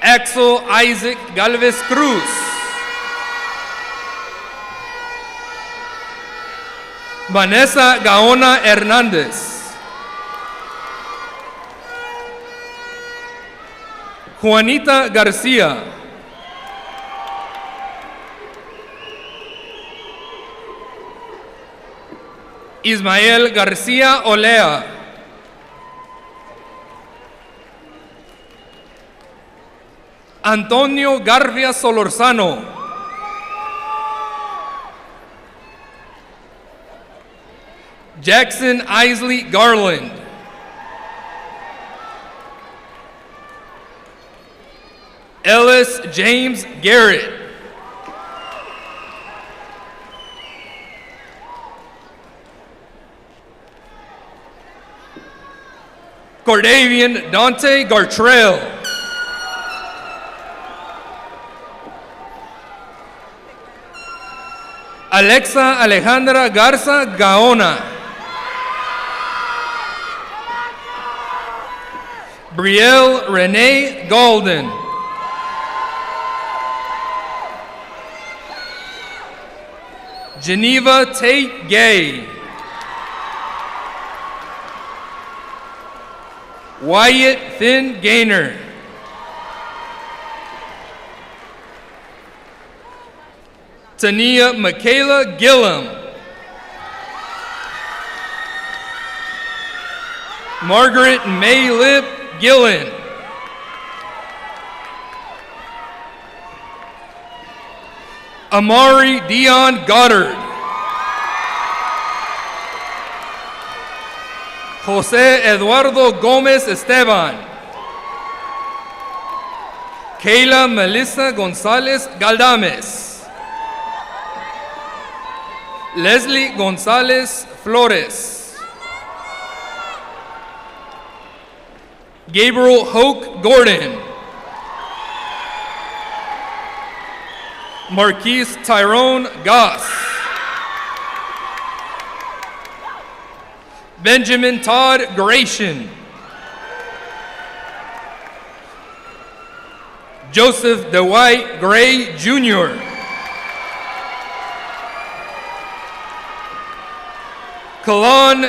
Axel Isaac Galvez Cruz. Vanessa Gaona Hernandez. Juanita Garcia. Ismael Garcia Olea. Antonio Garvia Solorzano. Jackson Isley Garland. Ellis James Garrett. Cordavian Dante Gartrell. Alexa Alejandra Garza Gaona. Brielle Renee Golden. Geneva Tate Gay. Wyatt Finn Gaynor. Tania Michaela Gillum. Margaret May Lip Gillen. Amari Dion Goddard. Jose Eduardo Gomez Esteban. Kayla Melissa Gonzalez Galdames. Leslie Gonzalez Flores. Gabriel Hoke Gordon. Marquise Tyrone Goss. Benjamin Todd Gratian. Joseph Dwight Gray Jr. Kalon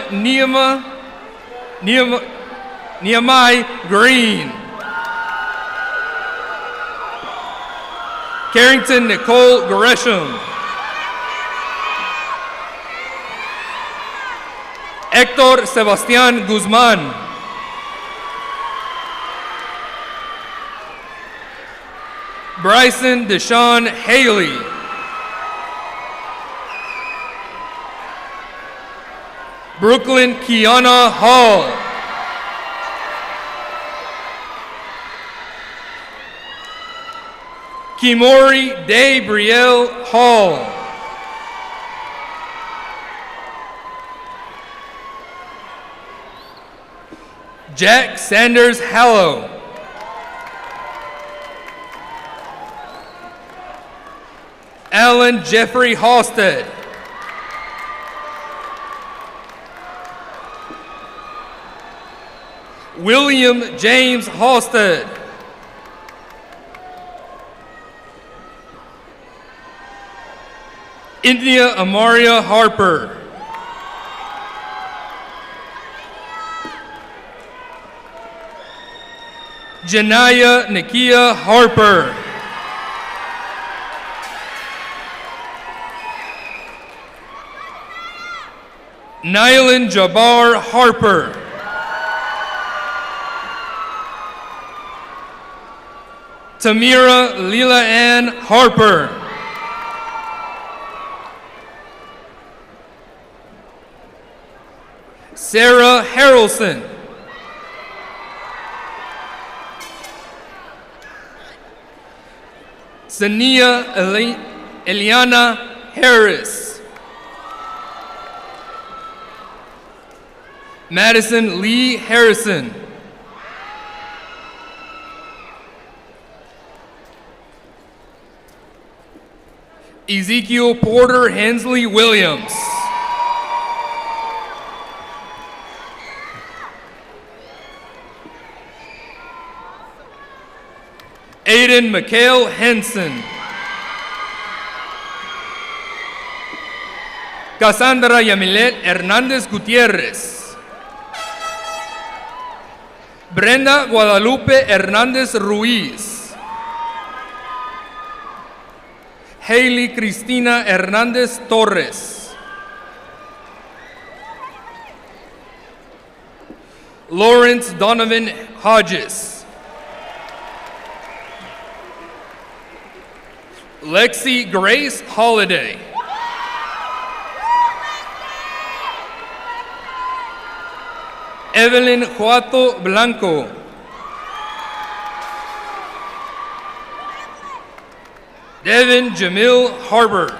Nehemiah Green. Carrington Nicole Gresham. Héctor Sebastián Guzmán. Bryson Deshaun Haley. Brooklyn Kiana Hall. Kimori Day Brielle Hall. Jack Sanders Hallow. Alan Jeffrey Halstead. William James Halstead. India Amaria Harper. Janaya Nakia Harper. Nylan Jabbar Harper. Tamira Leela Ann Harper. Sarah Harrelson. Sania Eliana Harris. Madison Lee Harrison. Ezekiel Porter Hensley Williams. Aiden Mikhail Henson. Cassandra Yamilet Hernández Gutierrez. Brenda Guadalupe Hernández Ruiz. Hailey Cristina Hernández Torres. Lawrence Donovan Hodges. Lexi Grace Holiday. Evelyn Juato Blanco. Devin Jamil Hubbard.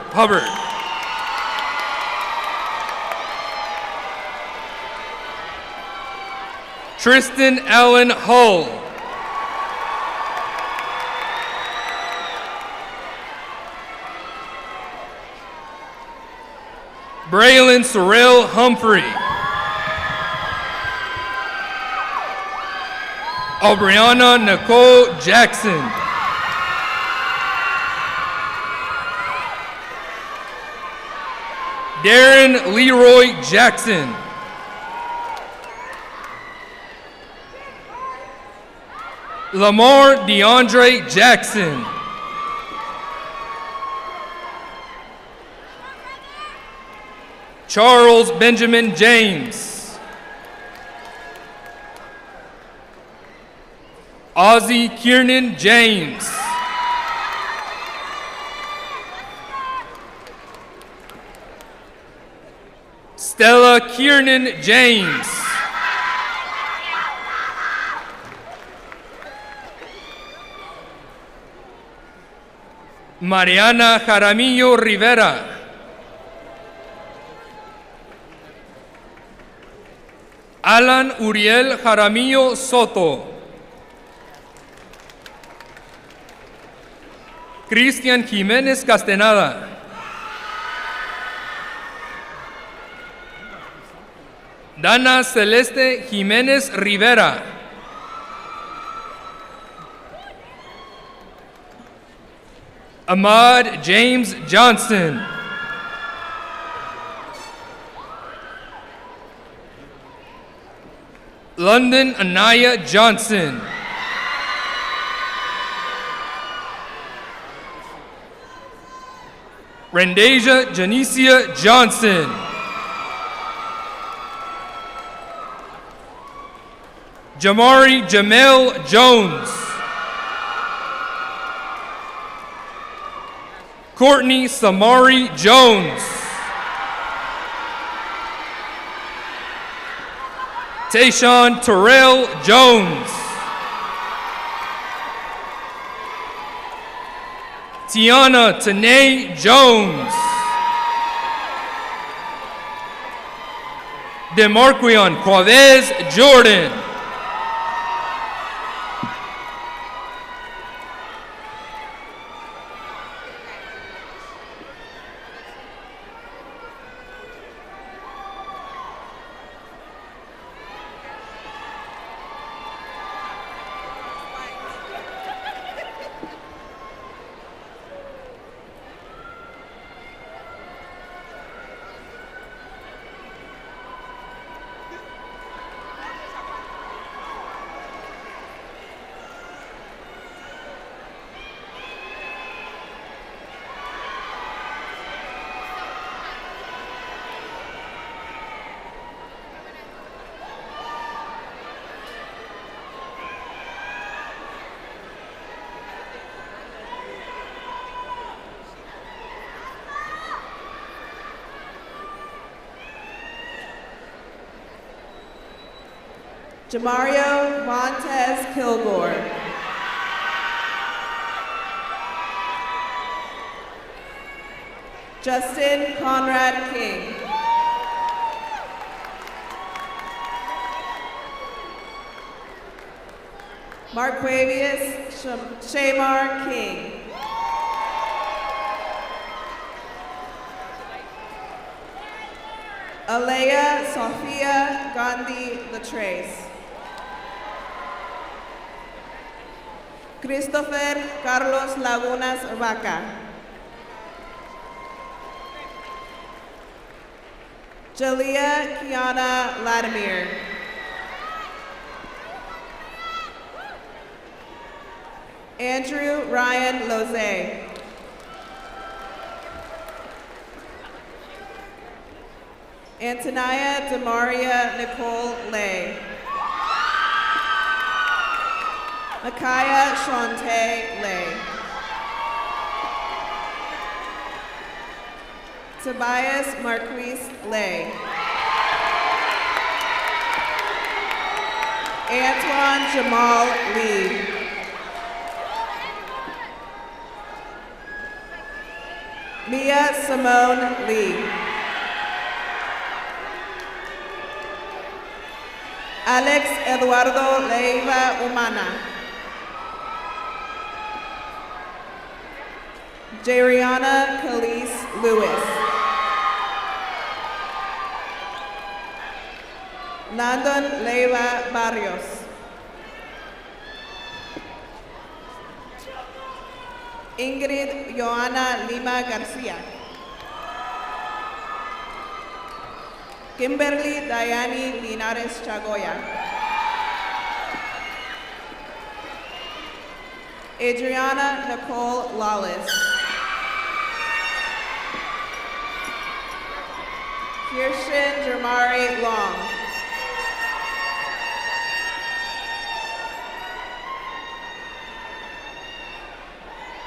Tristan Allen Hull. Braylon Sorrell Humphrey. Aubriana Nicole Jackson. Darren Leroy Jackson. Lamar DeAndre Jackson. Charles Benjamin James. Ozzie Kiernan James. Stella Kiernan James. Mariana Jaramillo Rivera. Alan Uriel Jaramillo Soto. Cristian Jiménez Castenada. Dana Celeste Jimenez Rivera. Ahmad James Johnson. London Anaya Johnson. Rendasia Janicia Johnson. Jamari Jamel Jones. Courtney Samari Jones. Tayshawn Terrell Jones. Tiana Tanae Jones. Demarquion Quavez Jordan. Jamario Montez Kilgore. Justin Conrad King. Marquavius Shamar King. Alea Sofia Gandhi Latrace. Christopher Carlos Lagunas Vaca. Jalea Kiana Latimer. Andrew Ryan Loze. Antonia Demaria Nicole Lay. Micaiah Shante Lay. Tobias Marquise Lay. Antoine Jamal Lee. Mia Simone Lee. Alex Eduardo Leiva Humana. Jariana Khalees Lewis. Landon Leiva Barrios. Ingrid Joana Lima Garcia. Kimberly Diane Linares Chagoya. Adriana Nicole Lawless. Kirsten Jermari Long.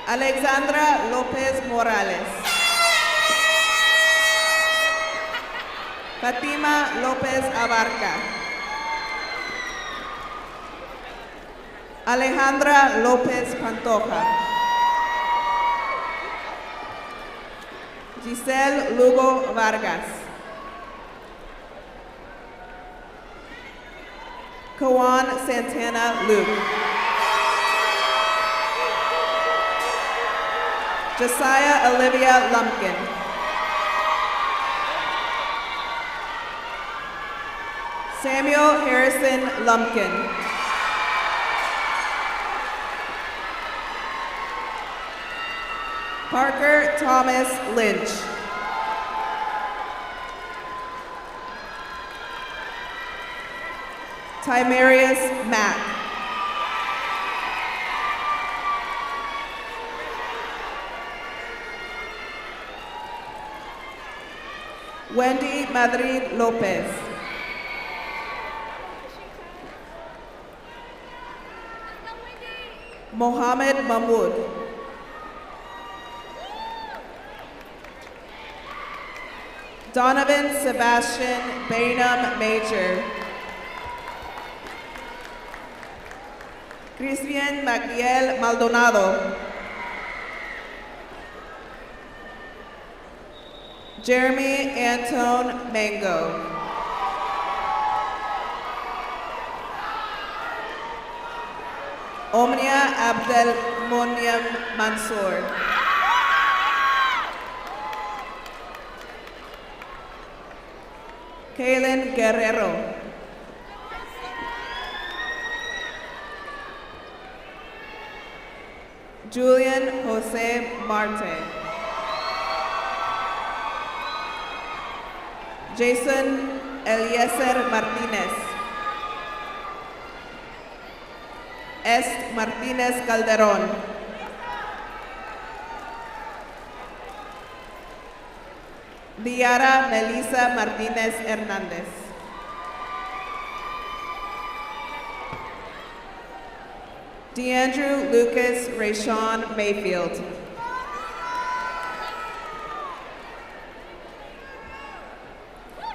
Alexandra Lopez Morales. Fatima Lopez Abarca. Alejandra Lopez Pantoja. Giselle Lugo Vargas. Kawan Santana Luke. Josiah Olivia Lumpkin. Samuel Harrison Lumpkin. Parker Thomas Lynch. Timarius Mack. Wendy Madrid Lopez. Mohammed Mahmoud. Donovan Sebastian Bainum Major. Christian Magdiel Maldonado. Jeremy Antone Mango. Omnia Abdel Moniam Mansour. Kaylin Guerrero. Julian Jose Marte. Jason Eliezer Martinez. Est Martinez Calderon. Diara Melissa Martinez Hernandez. DeAndrew Lucas Rayshawn Mayfield.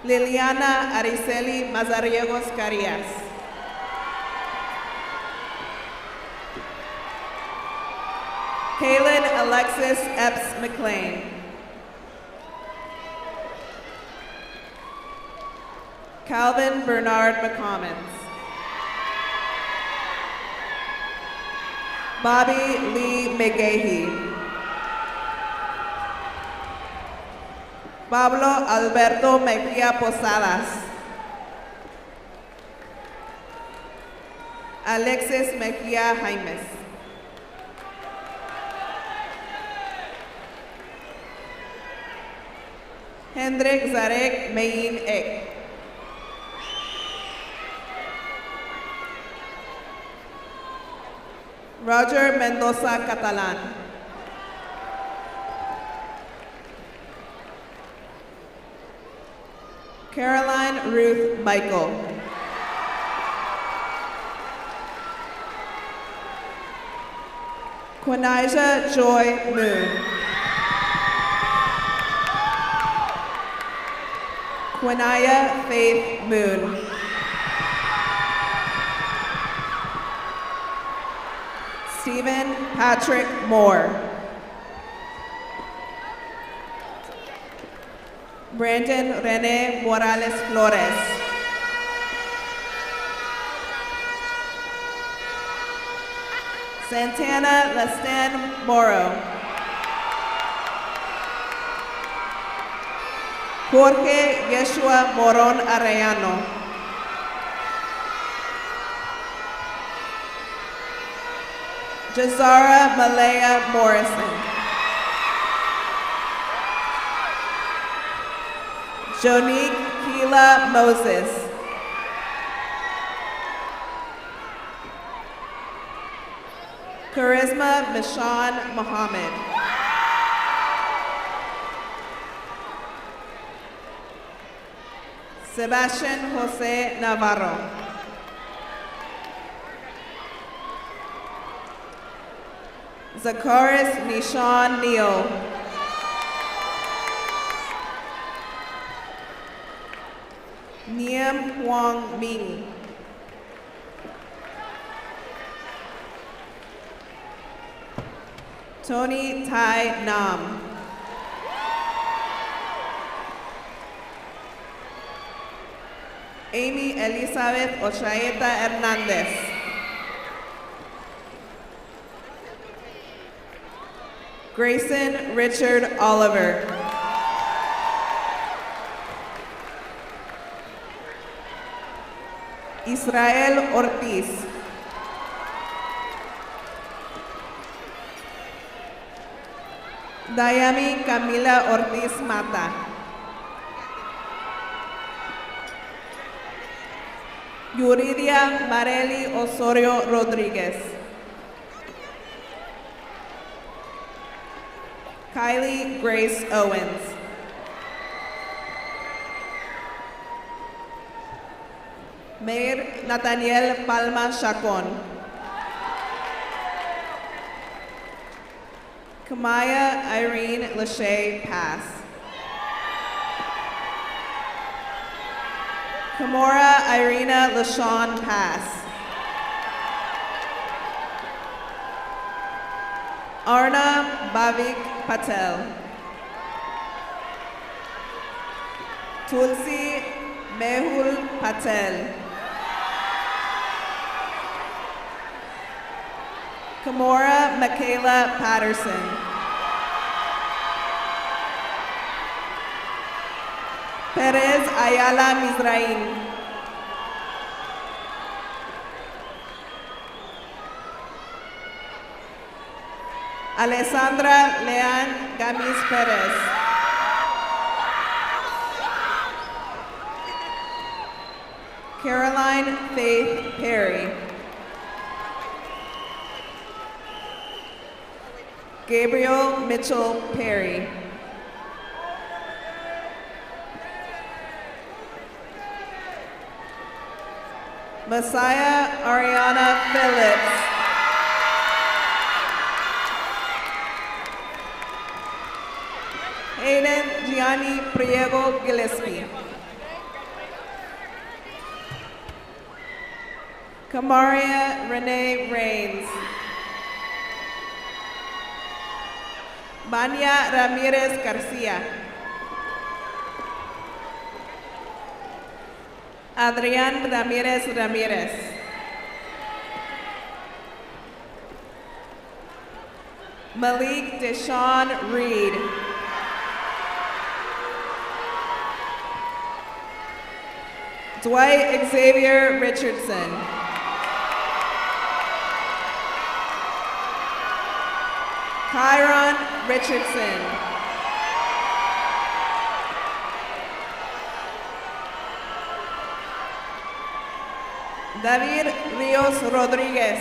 Liliana Araceli Mazariegos Carías. Kaylin Alexis Epps McLean. Calvin Bernard McCommons. Bobby Lee McGahee. Pablo Alberto Mejia Posadas. Alexis Mejia Jaimes. Hendrik Zarek Meyin Ek. Roger Mendoza Catalan. Caroline Ruth Michael. Quinija Joy Moon. Quinaya Faith Moon. Stephen Patrick Moore. Brandon Rene Morales Flores. Santana Lestan Moro. Jorge Yeshua Moron Arellano. Jazara Malaya Morrison. Jonique Keela Moses. Charisma Mishan Muhammad. Sebastian Jose Navarro. Zacharias Nishan Neal. Niem Huang Ming. Tony Tai Nam. Amy Elizabeth Ochaeta Hernandez. Grayson Richard Oliver. Israel Ortiz. Dayami Camila Ortiz Mata. Yuridia Marely Osorio Rodriguez. Kylie Grace Owens. Mayor Nathaniel Palma Chacon. Kamaya Irene Lachey Pass. Kamora Irina LaShawn Pass. Arna Bhavik Patel. Tulsi Mehul Patel. Kamora Michaela Patterson. Perez Ayala Mizrain. Alessandra Leanne Gamis Perez. Caroline Faith Perry. Gabriel Mitchell Perry. Messiah Ariana Phillips. Hayden Gianni Priego Gillespie. Kamaria Renee Rains. Mania Ramirez Garcia. Adrian Ramirez Ramirez. Malik Deshaun Reed. Dwight Xavier Richardson. Kyron Richardson. David Rios Rodriguez.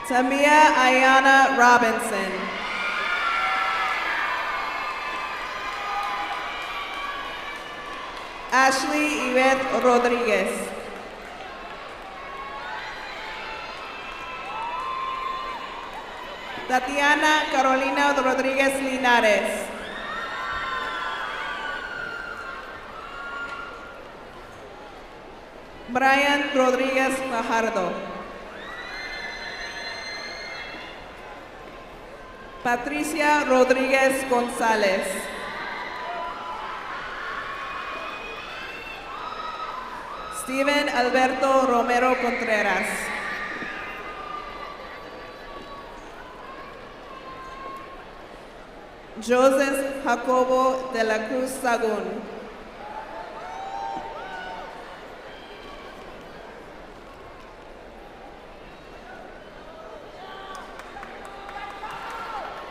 Tamia Ayana Robinson. Ashley Yvette Rodriguez. Tatiana Carolina Rodriguez Linares. Brian Rodriguez Fajardo. Patricia Rodriguez Gonzalez. Steven Alberto Romero Contreras. Joseph Jacobo de la Cruz Sagún.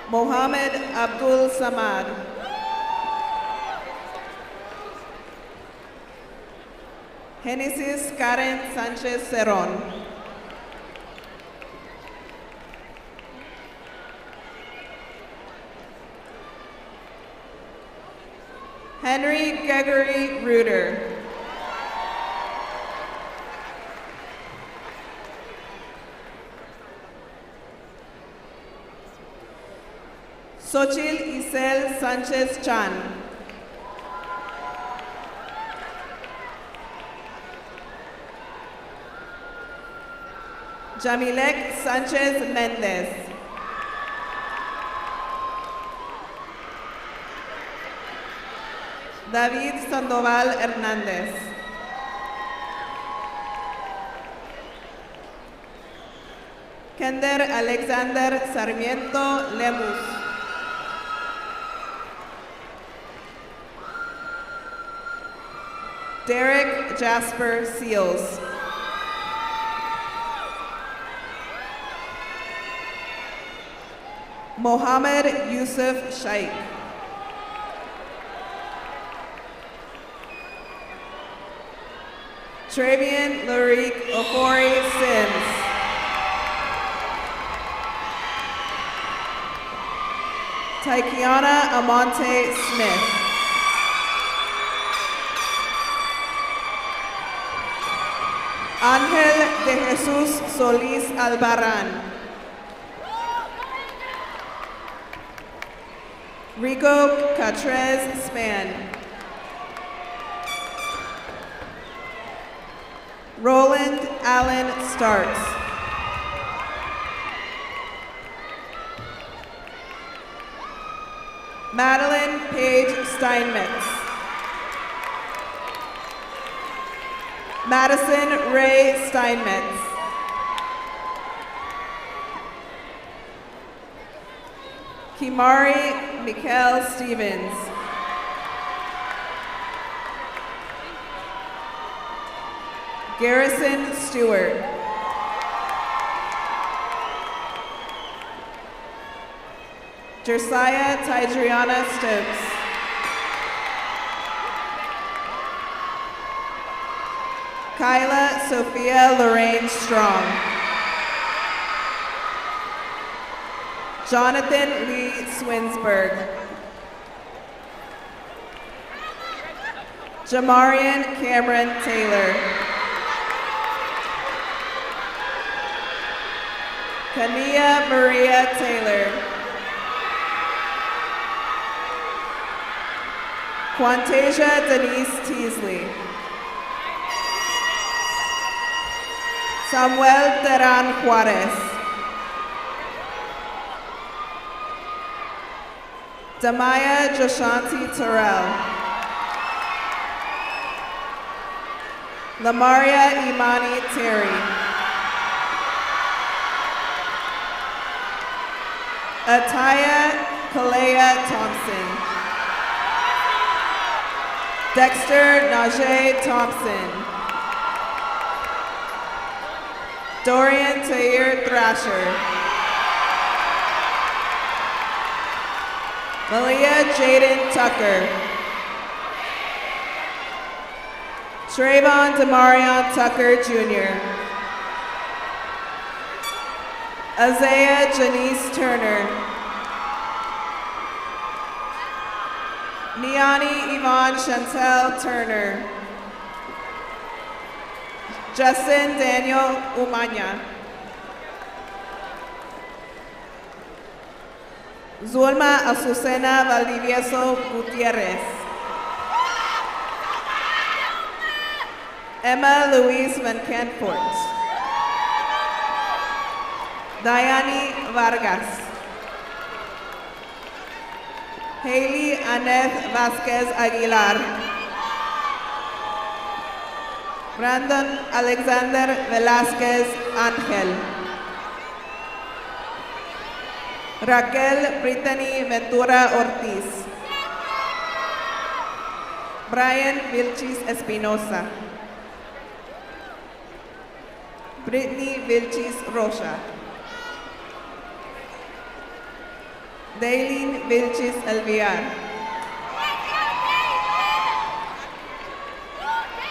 Mohamed Abdul Samad. Genesis Karen Sanchez Cerón. Henry Gregory Reuter. Xochitl Isel Sanchez Chan. Jamilek Sanchez Mendez. David Sandoval Hernández. Kender Alexander Sarmiento Lemus. Derek Jasper Seals. Mohammed Yusuf Shaikh. Travian Larik Ofori Sims. Taikiana Amonte Smith. Ángel de Jesús Solís Albarrán. Rico Catrez Span. Roland Allen Starks. Madeline Paige Steinmetz. Madison Ray Steinmetz. Kimari Mikkel Stevens. Garrison Stewart. Josiah Tidriana Stokes. Kyla Sophia Lorraine Strong. Jonathan Lee Swinsberg. Jamarian Cameron Taylor. Kania Maria Taylor. Quantasia Denise Teasley. Samuel Teran Juarez. Damaya Joshanti Terrell. Lamaria Imani Terry. Ataya Kalea Thompson. Dexter Najee Thompson. Dorian Tair Thrasher. Malia Jaden Tucker. Trayvon Demarion Tucker Jr. Isaiah Janice Turner. Niani Yvonne Chantel Turner. Justin Daniel Umanya. Zulma Azucena Valdivieso Gutierrez. Emma Louise Van Canfort. Diane Vargas. Haley Annette Vasquez Aguilar. Brandon Alexander Velasquez Angel. Raquel Brittany Ventura Ortiz. Brian Vilchis Espinosa. Brittany Vilchis Rocha. Daylene Vilchis Elviar.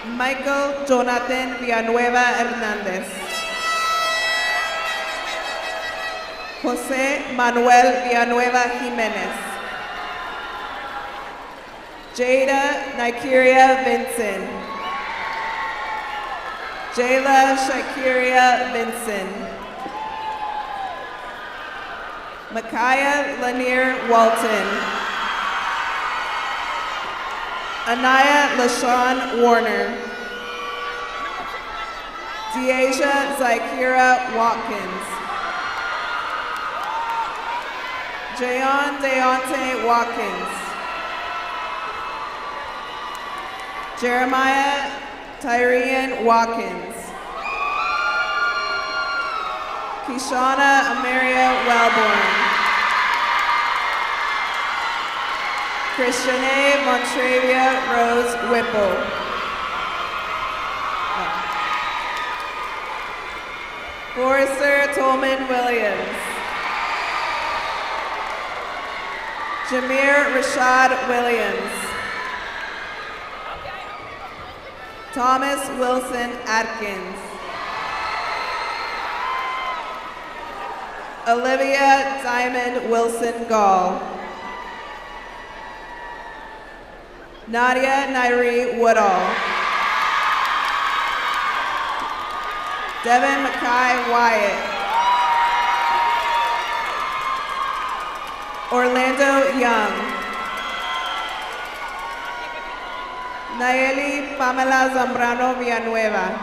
Michael Jonathan Villanueva Hernandez. Jose Manuel Villanueva Jimenez. Jada Nikeria Vincent. Jayla Shakiria Vincent. Micaiah Lanier Walton. Anaya LaShawn Warner. Deasia Zykira Watkins. Jayon Deontay Watkins. Jeremiah Tyrian Watkins. Kishana Amaria Wellborn. Christiane Montravia Rose Whipple. Forrester Tolman Williams. Jameer Rashad Williams. Thomas Wilson Atkins. Olivia Diamond Wilson Gall. Nadia Nairi Woodall. Devin Mackay Wyatt. Orlando Young. Nayeli Pamela Zambrano Villanueva.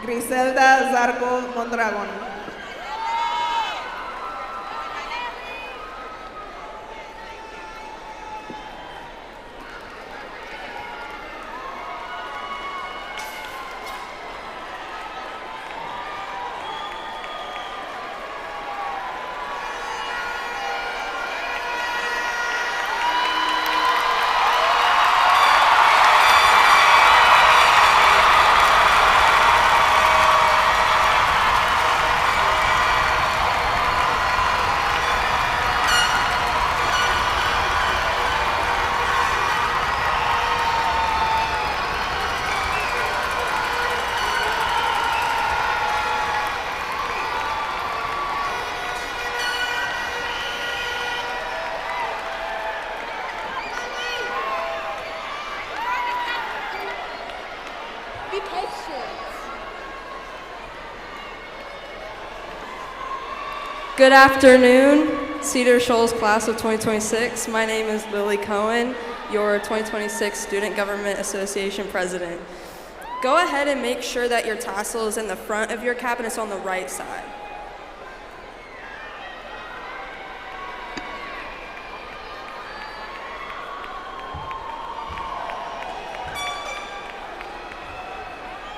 Griselda Zarco Mondragon. Good afternoon, Cedar Shoals class of 2026. My name is Lily Cohen, your 2026 Student Government Association president. Go ahead and make sure that your tassel is in the front of your cap and it's on the right side.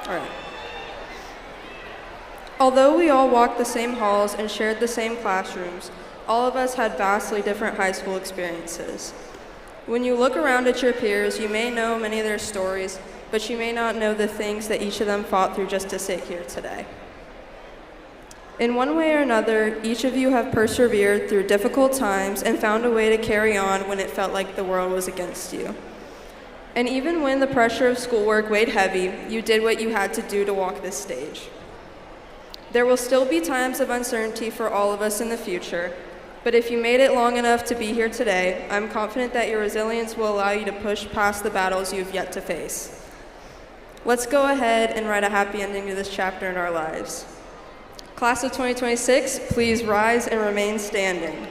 All right. Although we all walked the same halls and shared the same classrooms, all of us had vastly different high school experiences. When you look around at your peers, you may know many of their stories, but you may not know the things that each of them fought through just to sit here today. In one way or another, each of you have persevered through difficult times and found a way to carry on when it felt like the world was against you. And even when the pressure of schoolwork weighed heavy, you did what you had to do to walk this stage. There will still be times of uncertainty for all of us in the future, but if you made it long enough to be here today, I'm confident that your resilience will allow you to push past the battles you have yet to face. Let's go ahead and write a happy ending to this chapter in our lives. Class of 2026, please rise and remain standing.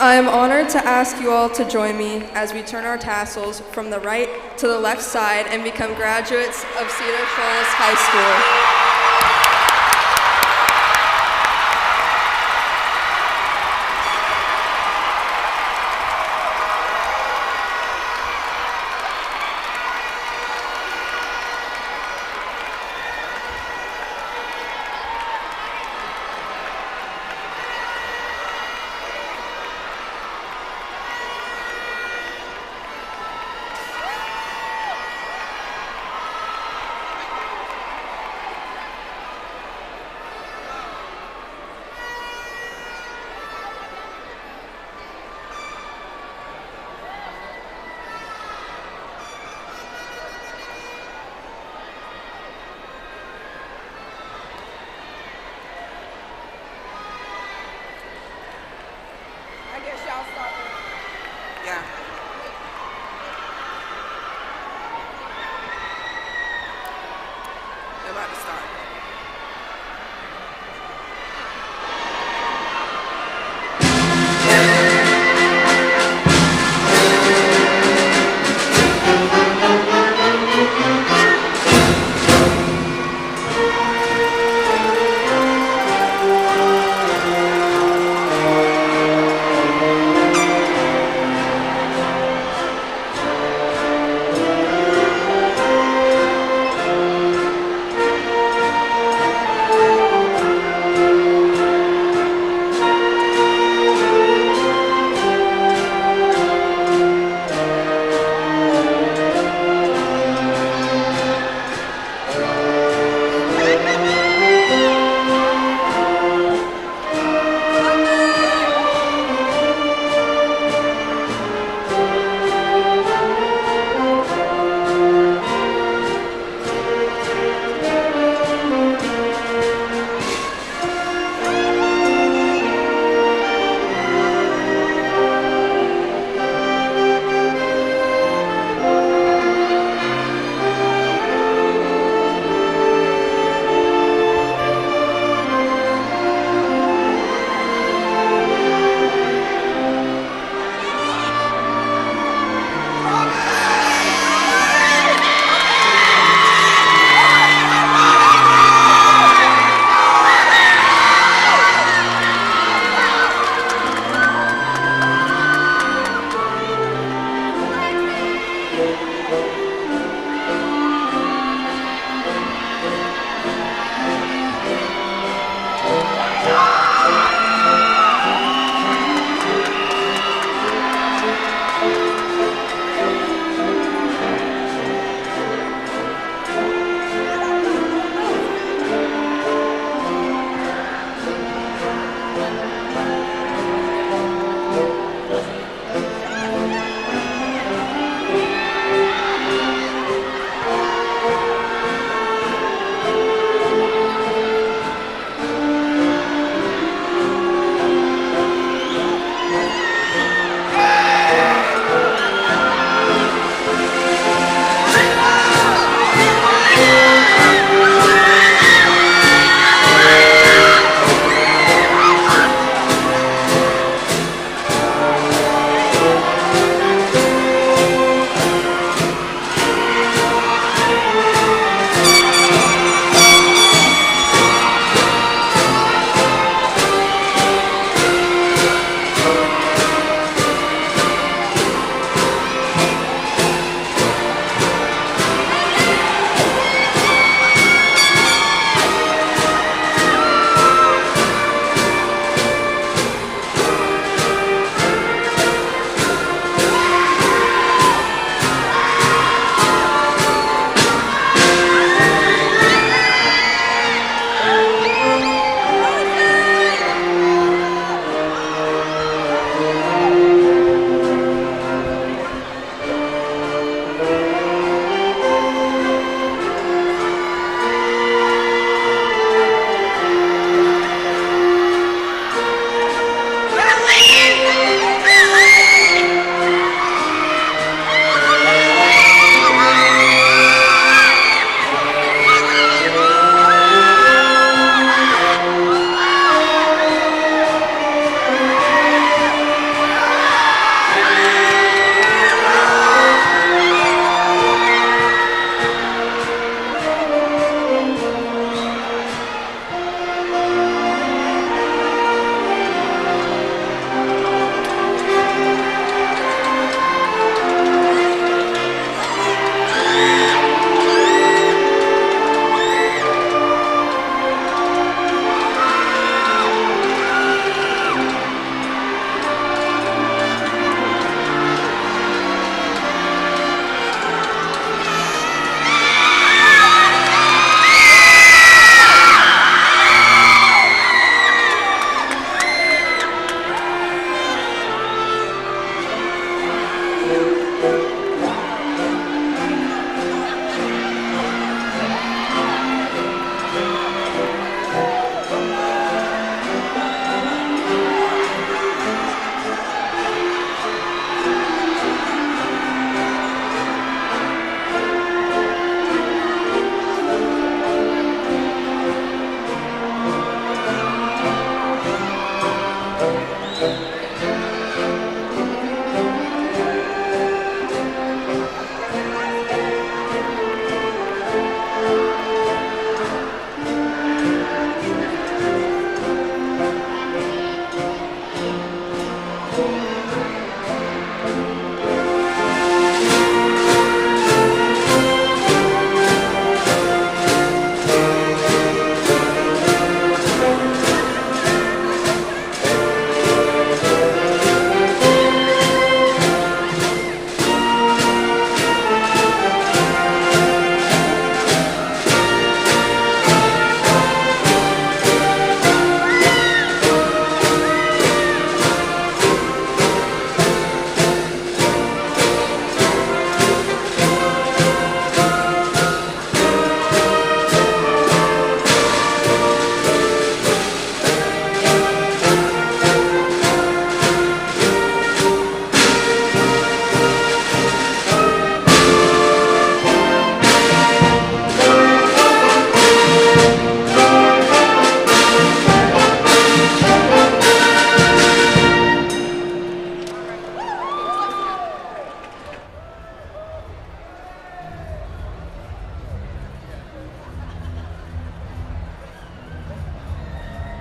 I am honored to ask you all to join me as we turn our tassels from the right to the left side and become graduates of Cedar Shoals High School. Yeah.